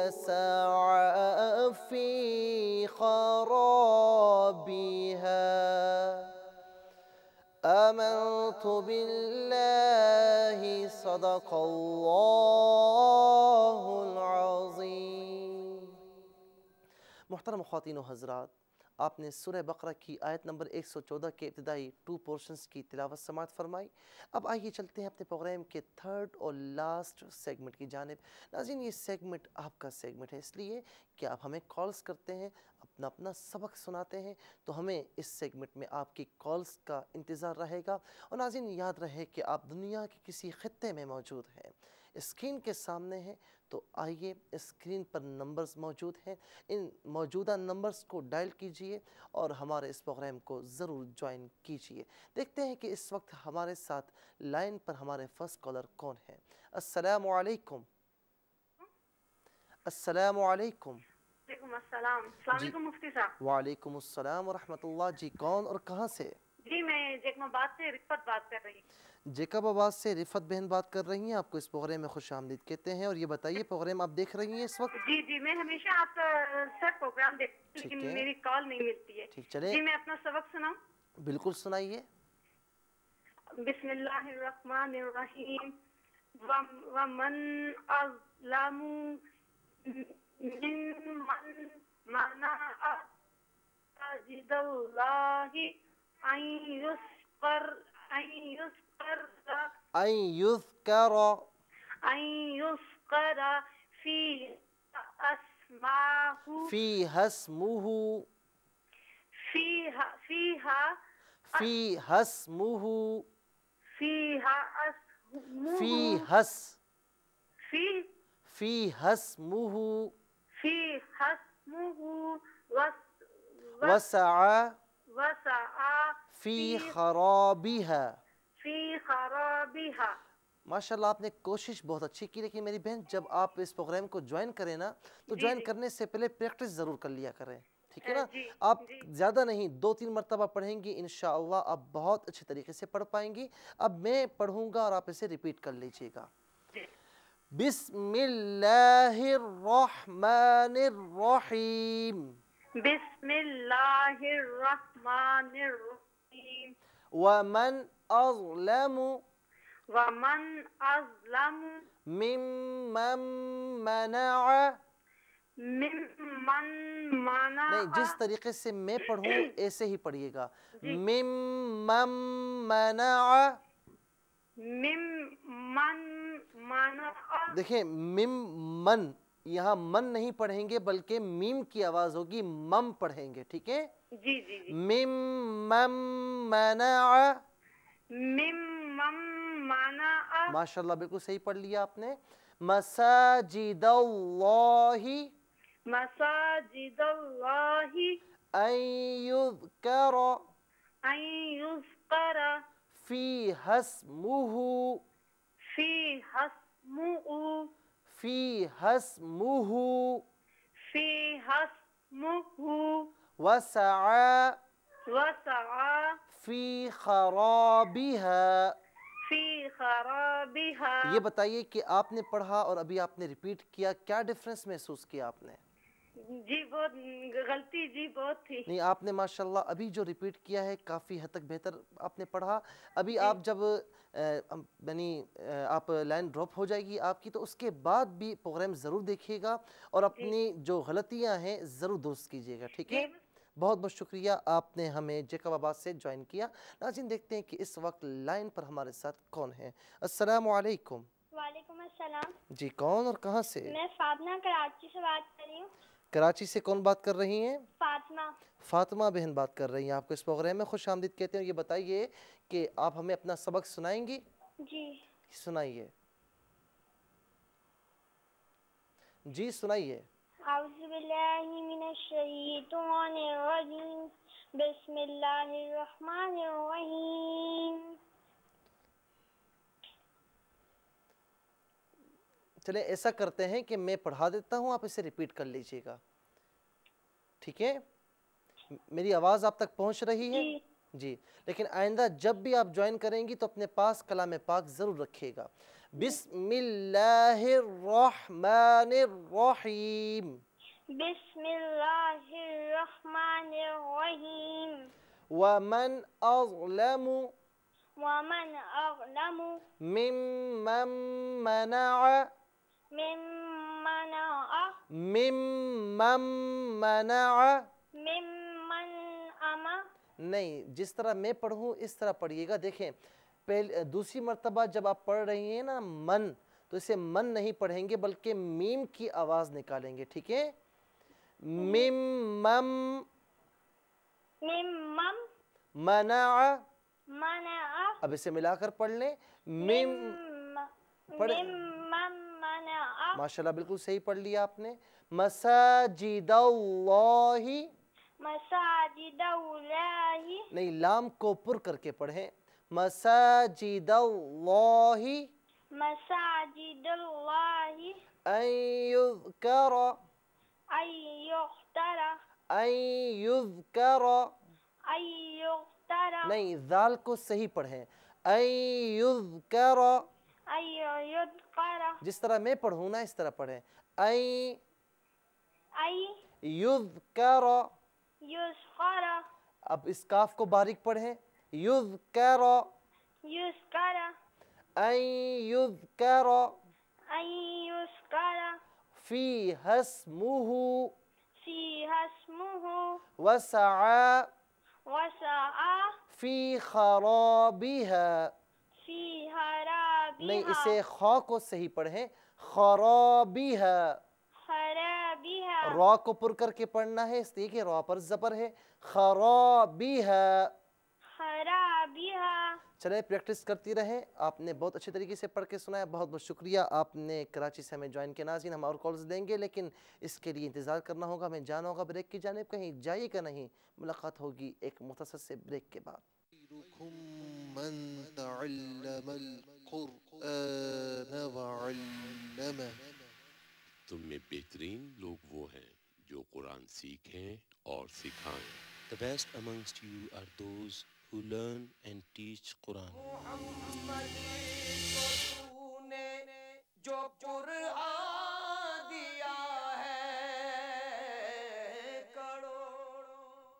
وسعى في خرابها آمنت بالله صدق اللہ العظیم۔ محترم خواتین و حضرات، آپ نے سورہ بقرہ کی آیت نمبر 114 کے ابتدائی 2 پورشنز کی تلاوت سماعت فرمائی۔ اب آئیے چلتے ہیں اپنے پروگرام کے تھرڈ اور لاسٹ سیگمنٹ کی جانب۔ ناظرین، یہ سیگمنٹ آپ کا سیگمنٹ ہے، اس لیے کہ آپ ہمیں کالز کرتے ہیں، اپنا سبق سناتے ہیں، تو ہمیں اس سیگمنٹ میں آپ کی کالز کا انتظار رہے گا۔ اور ناظرین، یاد رہے کہ آپ دنیا کے کسی خطے میں موجود ہیں، اسکرین کے سامنے ہیں، تو آئیے اسکرین پر نمبرز موجود ہیں، ان موجودہ نمبرز کو ڈائل کیجئے اور ہمارے اس پروگرام کو ضرور جوائن کیجئے۔ دیکھتے ہیں کہ اس وقت ہمارے ساتھ لائن پر ہمارے فرسٹ کالر کون ہیں۔ السلام علیکم۔ السلام علیکم۔ وعلیکم السلام۔ السلام علیکم مفتی صاحب۔ وعلیکم السلام ورحمۃ اللہ۔ جی کون اور کہاں سے؟ جی میں جیکم آباد سے رفت بات کر رہی ہوں۔ جیکب آباد سے رفت بہن بات کر رہی ہیں، آپ کو اس پروگرام میں خوش آمدید کہتے ہیں، اور یہ بتائیے پروگرام آپ دیکھ رہی ہیں اس وقت؟ جی جی میں ہمیشہ آپ کا سر پروگرام دیکھتی ہوں، لیکن میری کال نہیں ملتی ہے۔ ٹھیک، چلے جی میں اپنا سبق سناؤں؟ بالکل سنائیے۔ بسم اللہ الرحمن الرحیم۔ ومن اظلم ممن منع مساجد اللہ ان یذکر فیہا اسمہ وسعى في خرابها۔ ماشاءاللہ آپ نے کوشش بہت اچھی کی، لیکن میری بہن جب آپ اس پروگرام کو جوائن کریں نا تو جوائن کرنے سے پہلے پریکٹس ضرور کر لیا کریں، ٹھیک ہے نا؟ آپ زیادہ نہیں 2-3 مرتبہ پڑھیں گی، انشاءاللہ آپ بہت اچھے طریقے سے پڑھ پائیں گی۔ اب میں پڑھوں گا اور آپ اسے ریپیٹ کر لیجئے گا۔ بسم اللہ الرحمن الرحیم۔ بسم اللہ الرحمن الرحیم۔ ومن اظلم ممن منع، نہیں، جس طریقے سے میں پڑھوں ایسے ہی پڑھیے گا۔ ممن منع، دیکھیں ممن، یہاں من نہیں پڑھیں گے بلکہ میم کی آواز ہوگی، مم پڑھیں گے، ٹھیک ہے؟ جی جی جی۔ ممن منع، ماشاءاللہ بالکل صحیح پڑھ لیا آپ نے۔ مساجد اللہ ان یذکر فیہا اسمہ وسعى فی خرابها۔ یہ بتائیے کہ آپ نے پڑھا اور ابھی آپ نے ریپیٹ کیا، کیا ڈیفرنس محسوس کیا آپ نے؟ جی بہت غلطی، جی بہت تھی۔ نہیں، آپ نے ماشاءاللہ ابھی جو ریپیٹ کیا ہے کافی حد تک بہتر آپ نے پڑھا۔ ابھی آپ جب یعنی آپ لائن ڈراپ ہو جائے گی آپ کی، تو اس کے بعد بھی پروگرام ضرور دیکھیے گا اور اپنی جو غلطیاں ہیں ضرور درست کیجیے گا، ٹھیک ہے؟ بہت بہت شکریہ، آپ نے ہمیں جیکب آباد سے جوائن کیا۔ ناظرین دیکھتے ہیں کہ اس وقت لائن پر ہمارے ساتھ کون ہے۔ السلام علیکم۔ وعلیکم السلام۔ جی کون اور کہاں سے؟ میں فاطمہ کراچی سے بات کر رہی ہوں۔ کراچی سے کون بات کر رہی ہیں؟ فاطمہ۔ فاطمہ بہن بات کر رہی ہیں، آپ کو اس پروگرام میں خوش آمدید کہتے ہیں۔ یہ بتائیے کہ آپ ہمیں اپنا سبق سنائیں گی؟ جی سنائیے، جی سنائیے۔ اعوذ باللہ من الشیطان الرجیم، بسم اللہ الرحمن الرحیم۔ چلیں ایسا کرتے ہیں کہ میں پڑھا دیتا ہوں، آپ اسے ریپیٹ کر لیجئے گا، ٹھیک ہے؟ میری آواز آپ تک پہنچ رہی ہے؟ جی، لیکن آئندہ جب بھی آپ جوائن کریں گی تو اپنے پاس کلام پاک ضرور رکھیے گا۔ بسم اللہ الرحمن الرحیم بسم اللہ الرحمن الرحیم ومن اظلم ومن اظلم ممن منع ممن اما نہیں، جس طرح میں پڑھوں اس طرح پڑھیے گا. دیکھیں دوسری مرتبہ جب آپ پڑھ رہی ہیں نا من، تو اسے من نہیں پڑھیں گے بلکہ میم کی آواز نکالیں گے. ٹھیک ہے؟ ممم ممم منع. منع اب اسے ملا کر پڑھ لیں. منع ماشاءاللہ بالکل صحیح پڑھ لیا آپ نے. مساجد اللہ. مساجد اللہ نہیں، لام کو پر کر کے پڑھیں. مساجد اللہ مساجد اللہ ان یذکر ان یغتر ان یذکر. ان یغتر نہیں، ذال کو صحیح پڑھیں. ان یذکر. ان یذکر جس طرح میں پڑھوں نا اس طرح پڑھیں. ان یذکر. یذکر اب اس کاف کو باریک پڑھیں. یذکر. یذکر ان یذکر ان یذکر فیہا اسمہ فیہا اسمہ وسعى وسعى فی خرابها. فی خرابها نہیں، اسے خا کو صحیح پڑھیں. خرابها. خرابها را کو پر کر کے پڑھنا ہے، اس لیے کہ را پر زبر ہے. خرابها. خرابها چلیں پریکٹس کرتی رہیں. آپ نے بہت اچھے طریقے سے پڑھ کے سنایا، بہت بہت شکریہ. آپ نے کراچی سے ہمیں جوائن کیا. ناظرین ہم اور کالز دیں گے لیکن اس کے لیے انتظار کرنا ہوگا، ہمیں جانا ہوگا بریک کی جانب. کہیں جائیے گا نہیں، ملاقات ہوگی ایک مختصر سے بریک کے بعد. خيركم من تعلم القرآن وعلمه. تم میں بہترین لوگ وہ ہیں جو قرآن سیکھیں اور سکھائیں. The best amongst you are those who learn and teach Quran. محمد کو تو نے جو قرآن دیا ہے کروڑوں.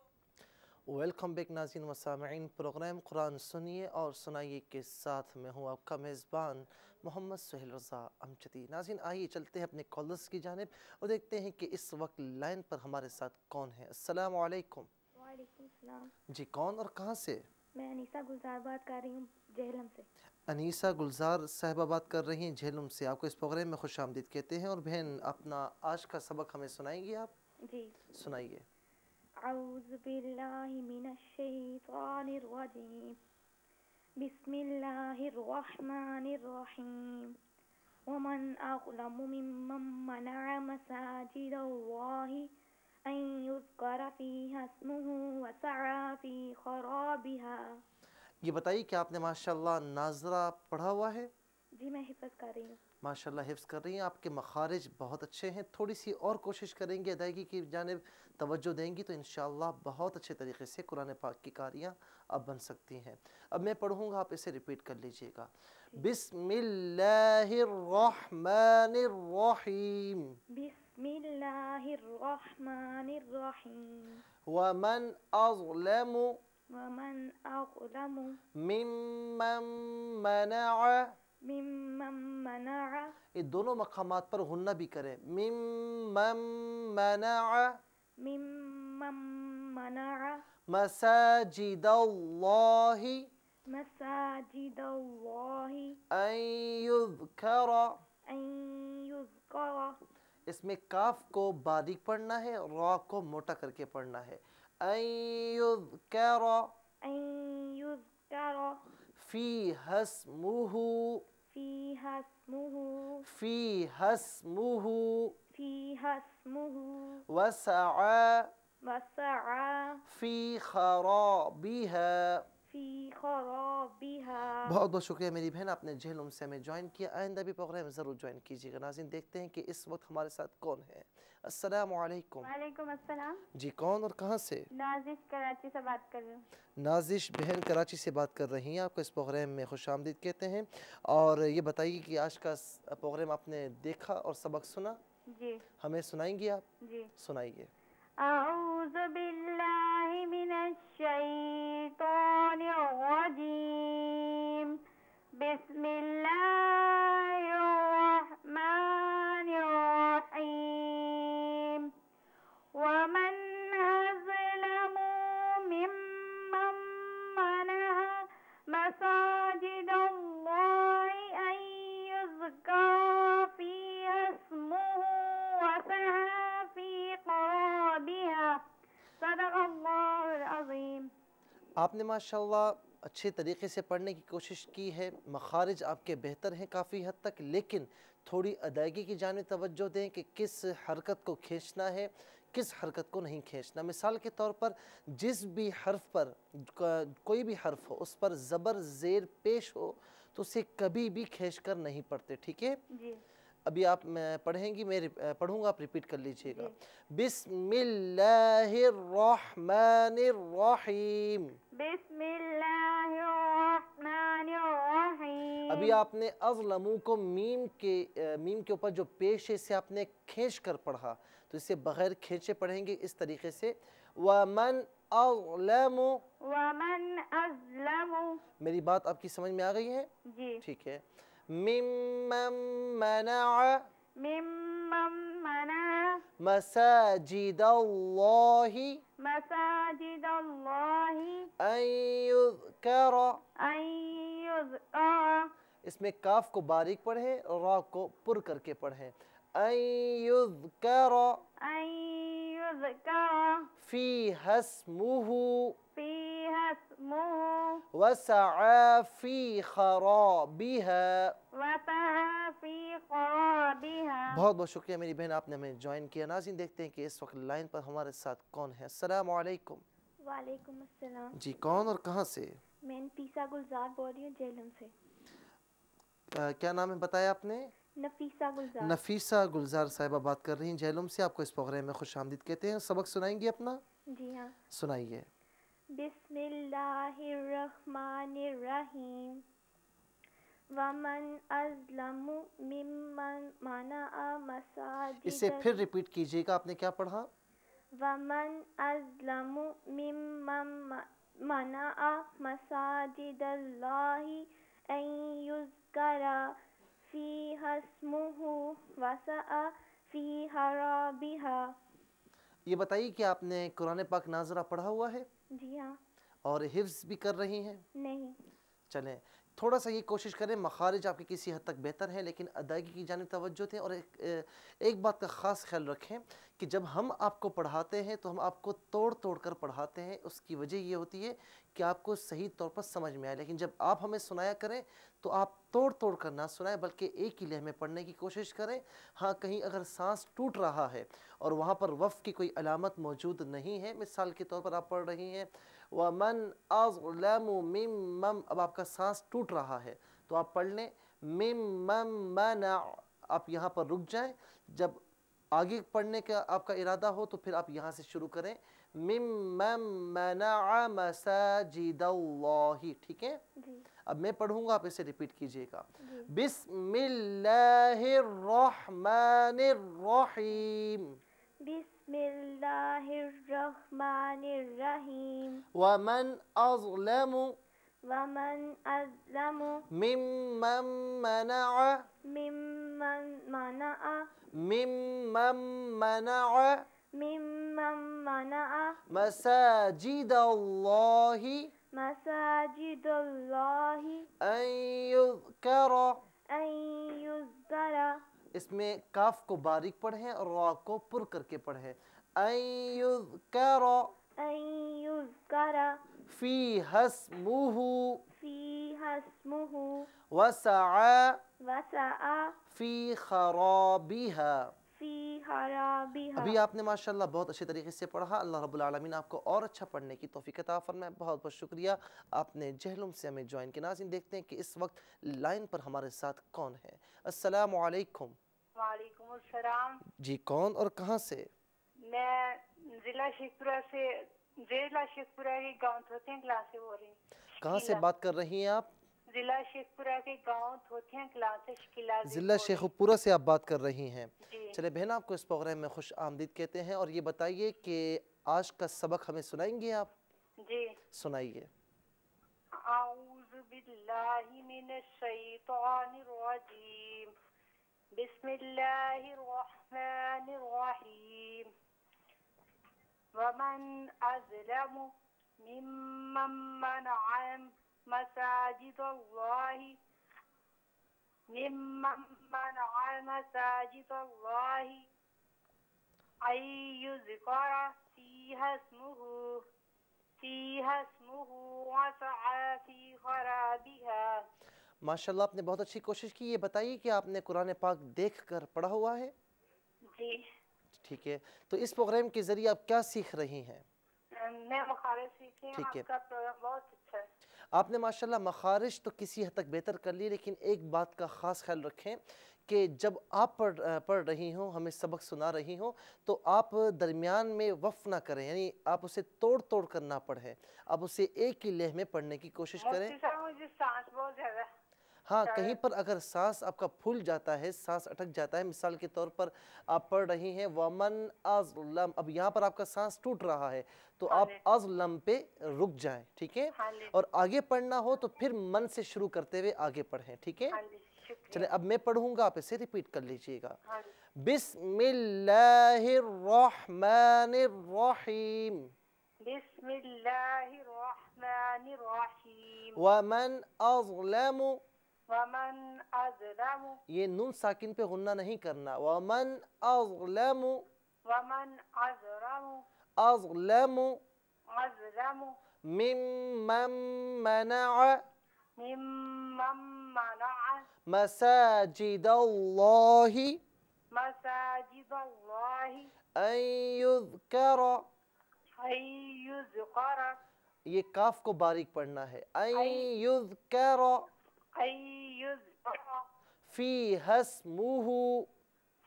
ویلکم بیک ناظرین و سامعین. پروگرام قرآن سنیے اور سنائیے کے ساتھ میں ہوں آپ کا میزبان محمد سہیل رضا امجدی. ناظرین آئیے چلتے ہیں اپنے کالرز کی جانب اور دیکھتے ہیں کہ اس وقت لائن پر ہمارے ساتھ کون ہے. السلام علیکم. وعلیکم السلام. جی کون اور کہاں سے؟ میں انیسہ گلزار بات کر رہی ہوں جہلم سے. انیسہ گلزار صاحبہ بات کر رہی ہیں جہلم سے. آپ کو اس پروگرام میں خوش آمدید کہتے ہیں. اور بہن اپنا آج کا سبق ہمیں سنائیں گی آپ؟ جی سنائیے. اعوذ باللہ من الشیطان الرجیم بسم اللہ الرحمن الرحیم ومن اظلم ممن منع مساجد اللہ ان یذکر فیہا اسمہ وسعى فی خرابها. یہ بتائیے کہ آپ نے ماشاءاللہ ناظرہ پڑھا ہوا ہے؟ جی میں حفظ کر رہی ہوں. ماشاءاللہ حفظ کر رہی ہیں. آپ کے مخارج بہت اچھے ہیں. تھوڑی سی اور کوشش کریں گے، ادائیگی کی جانب توجہ دیں گی تو انشاءاللہ بہت اچھے طریقے سے قرآن پاک کی قاریاں اب بن سکتی ہیں. اب میں پڑھوں گا، آپ اسے ریپیٹ کر لیجئے گا. بسم اللہ الرحمن الرحیم بسم اللہ الرحمن الرحیم ومن اظلم ومن اظلم ممن منع. ممن منع یہ دونوں مقامات پر غنہ بھی کریں. ممن منع ممن منع مساجد اللہ مساجد اللہ ان یذکر. ان یذکر اس میں کاف کو باریک پڑھنا ہے، را کو موٹا کر کے پڑھنا ہے. ان یذکر ان یذکر فیہا اسمہ فیہا اسمہ فیہا اسمہ فیہا اسمہ وسعى وسعى فی خرابها. فی خرابها. بہت بہت شکریہ میری بہن، آپ نے جہلم سے ہمیں جوائن کیا. آئندہ بھی پروگرام ضرور جوائن کیجیے گا. ناظرین دیکھتے ہیں کہ اس وقت ہمارے ساتھ کون ہے. السلام علیکم. وعلیکم السلام. جی کون اور کہاں سے؟ نازش کراچی سے بات کر رہی ہوں. نازش بہن کراچی سے بات کر رہی ہیں. آپ کو اس پروگرام میں خوش آمدید کہتے ہیں. اور یہ بتائیے کہ آج کا پروگرام آپ نے دیکھا اور سبق سنا؟ جی. ہمیں سنائیں گی آپ؟ جی. سنائیے. اعوذ باللہ من الشیطان الرجیم. بسم اللہ الرحمن الرحیم. ومن أظلم ممن منع مساجد الله أن يذكر فيها اسمه وسعى في خرابها. صدق الله العظيم. آپ نے ماشاءاللہ اچھے طریقے سے پڑھنے کی کوشش کی ہے. مخارج آپ کے بہتر ہیں کافی حد تک، لیکن تھوڑی ادائیگی کی جانب توجہ دیں کہ کس حرکت کو کھینچنا ہے، کس حرکت کو نہیں کھینچنا. مثال کے طور پر جس بھی حرف پر کوئی بھی حرف ہو اس پر زبر زیر پیش ہو تو اسے کبھی بھی کھینچ کر نہیں پڑھتے. ٹھیک ہے؟ جی. ابھی آپ پڑھیں گی، میں پڑھوں گا، آپ ریپیٹ کر لیجئے گا. بسم اللہ الرحمن الرحیم. بسم اللہ الرحمن الرحیم. ابھی آپ نے اظلمو کو میم کے اوپر جو پیش ہے اسے آپ نے کھینچ کر پڑھا، تو اسے بغیر کھینچے پڑھیں گے اس طریقے سے. وَمَنْ أَظْلَمُ. وَمَنْ أَظْلَمُ. میری بات آپ کی سمجھ میں آ گئی ہے؟ جی. ٹھیک ہے. مِمَّن مَنَعَ. ممن منع مساجد اللہ مساجد اللہ ان یذکر. ان یذکر. اس میں کاف کو باریک پڑھیں، را کو پر کر کے پڑھیں. ان یذکر ان یذکر فیہا اسمہ فیہا اسمہ وسعی فی خرابہا. وسعی فی خرابہا. بہت بہت شکریہ میری بہن، آپ نے ہمیں جوائن کیا. ناظرین دیکھتے ہیں کہ اس وقت لائن پر ہمارے ساتھ کون ہے. السلام علیکم. وعلیکم السلام. جی کون اور کہاں سے؟ میں نفیسہ گلزار بول رہی ہوں جہلم سے. کیا نام ہے بتایا آپ نے؟ نفیسہ گلزار. نفیسہ گلزار صاحبہ بات کر رہی ہیں جہلم سے. آپ کو اس پروگرام میں خوش آمدید کہتے ہیں. سبق سنائیں گی اپنا؟ جی ہاں. سنائیے. بسم اللہ الرحمن الرحیم. ومن اظلم ممن منع مساجد. اسے پھر ریپیٹ کیجئے گا. آپ نے کیا پڑھا؟ ومن اظلم ممن منع مساجد اللہ ان یذکر فیہا اسمہ وسعی فی خرابہا. یہ بتائیے کہ آپ نے قرآن پاک ناظرہ پڑھا ہوا ہے؟ جی ہاں. اور حفظ بھی کر رہی ہیں؟ نہیں. چلیں تھوڑا سا یہ کوشش کریں. مخارج آپ کی کسی حد تک بہتر ہیں لیکن ادائیگی کی جانب توجہ دیں. اور ایک بات کا خاص خیال رکھیں کہ جب ہم آپ کو پڑھاتے ہیں تو ہم آپ کو توڑ توڑ کر پڑھاتے ہیں. اس کی وجہ یہ ہوتی ہے کہ آپ کو صحیح طور پر سمجھ میں آئے. لیکن جب آپ ہمیں سنایا کریں تو آپ توڑ توڑ کر نہ سنائیں بلکہ ایک ہی لہجے میں پڑھنے کی کوشش کریں. ہاں کہیں اگر سانس ٹوٹ رہا ہے اور وہاں پر وقف کی کوئی علامت موجود نہیں ہے، مثال کے طور پر آپ پڑھ رہی ہیں وَمَنْ أَظْلَمُ مِمَّنْ، اب آپ کا سانس ٹوٹ رہا ہے تو آپ پڑھ لیں مِمَّنْ مَنَعَ. آپ یہاں پر رک جائیں. جب آگے پڑھنے کا آپ کا ارادہ ہو تو پھر آپ یہاں سے شروع کریں مِمَّنْ مَنَعَ مَسَاجِدَ اللَّهِ. ٹھیک ہے؟ جی. اب میں پڑھوں گا، آپ اسے ریپیٹ کیجئے گا. بسم اللہ الرحمن الرحیم. بسم اللہ الرحمن الرحیم. ومن أظلم ومن أظلم ممن منع ممن منع مساجد اللہ مساجد اللہ ان یذکر. ان یذکر. اس میں کاف کو باریک پڑھیں اور را کو پر کر کے پڑھیں. ان یذکر ان یذکر فیہا اسمہ فیہا اسمہ وسعی وسعی فی خرابہا. فی خرابہا. ابھی آپ نے ماشاءاللہ بہت اچھے طریقے سے پڑھا. اللہ رب العالمین آپ کو اور اچھا پڑھنے کی توفیق عطا فرمائے. بہت بہت شکریہ آپ نے جہلم سے ہمیں جوائن کیا. ناظرین دیکھتے ہیں کہ اس وقت لائن پر ہمارے ساتھ کون ہے. السلام علیکم. وعلیکم السلام. جی کون اور کہاں سے؟ میں ضلع شیخپورہ کے گاؤں تھوتھیاں کلاں سے بول رہی ہوں. کہاں سے بات کر رہی ہیں آپ؟ ضلع شیخپورہ کے گاؤں تھوتھیاں کلاں سے شکیلا ضلع شیخوپورہ سے آپ بات کر رہی ہیں. جی. چلے بہن آپ کو اس پروگرام میں خوش آمدید کہتے ہیں اور یہ بتائیے کہ آج کا سبق ہمیں سنائیں گے آپ؟ جی سنائیے. اعوذ باللہ من الشیطان الرجیم. بسم اللہ الرحمن الرحیم. ومن أظلم ممن منع مساجد الله أن يذكر فيها اسمه وسعى في خرابها. ماشاءاللہ آپ نے بہت اچھی کوشش کی. یہ بتائیے کہ آپ نے قرآن پاک دیکھ کر پڑھا ہوا ہے؟ جی. ٹھیک ہے. تو اس پروگرام کے ذریعے آپ کیا سیکھ رہی ہیں؟ میں مخارج سیکھ رہی ہوں. ٹھیک ہے. آپ کا پروگرام بہت اچھا ہے. آپ نے ماشاءاللہ مخارج تو کسی حد تک بہتر کر لی، لیکن ایک بات کا خاص خیال رکھیں کہ جب آپ پڑھ رہی ہوں، ہمیں سبق سنا رہی ہوں، تو آپ درمیان میں وقف نہ کریں، یعنی آپ اسے توڑ کر نہ پڑھیں، آپ اسے ایک ہی لہجے میں پڑھنے کی کوشش کریں. مفتی صاحب مجھے سانس بہت زیادہ ہے. ہاں کہیں پر اگر سانس آپ کا پھول جاتا ہے، سانس اٹک جاتا ہے، مثال کے طور پر آپ پڑھ رہی ہیں وَمَنْ أَظْلَمْ، اب یہاں پر آپ کا سانس ٹوٹ رہا ہے تو آپ اظلم پہ رک جائیں. ٹھیک ہے. اور آگے پڑھنا ہو تو پھر من سے شروع کرتے ہوئے آگے پڑھیں. ٹھیک ہے. چلیں اب میں پڑھوں گا، آپ اسے ریپیٹ کر لیجئے گا. بسم اللہ الرحمن الرحیم. بسم اللہ الرحمن الرحیم. وَمَنْ أَظْلَمُ، ومن أظلم، یہ نون ساکن پہ غنہ نہیں کرنا. وَمَنْ أَظْلَمُ، ومن أظلم، أَظْلَمُ أظلم ممن منع ممن منع مساجد الله مساجد الله أن يذكر، أن يذكر، یہ کاف کو باریک پڑھنا ہے. أن يذكر أن يذكر فيها اسمه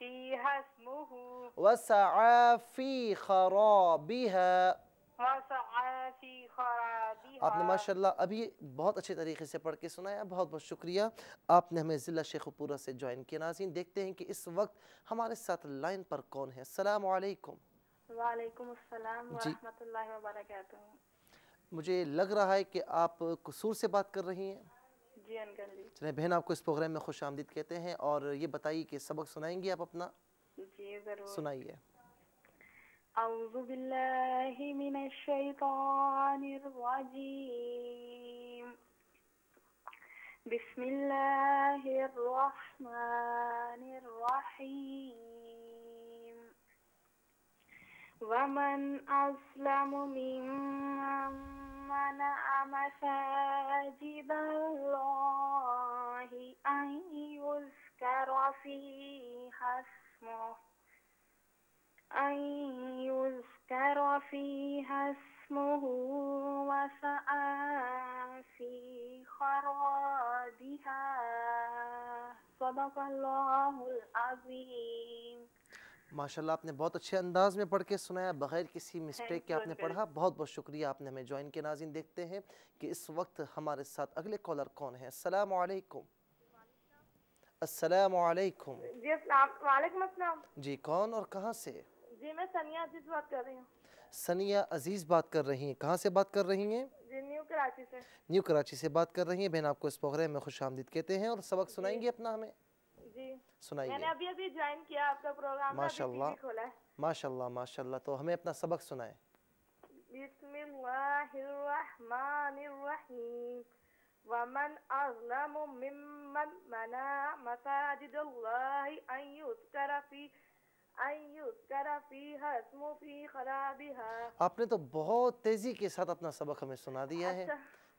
فيها اسمه وسعى في خرابها. وسعى في خرابها. آپ نے ماشاءاللہ ابھی بہت اچھے طریقے سے پڑھ کے سنایا. بہت بہت شکریہ. آپ نے ہمیں ضلع شیخوپورہ سے جوائن کیا. ناظرین دیکھتے ہیں کہ اس وقت ہمارے ساتھ لائن پر کون ہے. السلام علیکم. وعلیکم السلام ورحمۃ اللہ وبرکاتہ. مجھے لگ رہا ہے کہ آپ قصور سے بات کر رہی ہیں. جی انکل جی. چلیں بہن آپ کو اس پروگرام میں خوش آمدید کہتے ہیں اور یہ بتائیے کہ سبق سنائیں گے آپ اپنا؟ جی ضرور. سنائیے. اعوذ باللہ من الشیطان الرجیم. بسم اللہ الرحمن الرحیم. ومن أظلم ممن منع مساجد الله أن يذكر فيها اسمه وسعى في خرابها. صدق اللہ العظیم. ماشاءاللہ آپ نے بہت اچھے انداز میں پڑھ کے سنایا، بغیر کسی مسٹیک کے آپ نے پڑھا. بہت بہت شکریہ آپ نے ہمیں جوائن کے. ناظرین دیکھتے ہیں کہ اس وقت ہمارے ساتھ اگلے کالر کون ہیں. السلام علیکم. السلام علیکم. جی وعلیکم السلام. جی کون اور کہاں سے؟ جی میں ثانیہ عزیز بات کر رہی ہوں. ثانیہ عزیز بات کر رہی ہیں. کہاں سے بات کر رہی ہیں؟ جی نیو کراچی سے. نیو کراچی سے بات کر رہی ہیں. بہن آپ کو اس پروگرام میں خوش آمدید کہتے ہیں اور سبق سنائیں گے اپنا ہمیں؟ جی سنائیے. میں نے ابھی جوائن کیا آپ کا پروگرام. ماشاءاللہ ماشاءاللہ ماشاءاللہ. تو ہمیں اپنا سبق سنائیں. بسم اللہ الرحمن الرحیم. ومن أظلم ممن منع مساجد الله أن يذكر فيها اسمه في خرابها. آپ نے تو بہت تیزی کے ساتھ اپنا سبق ہمیں سنا دیا ہے.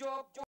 جو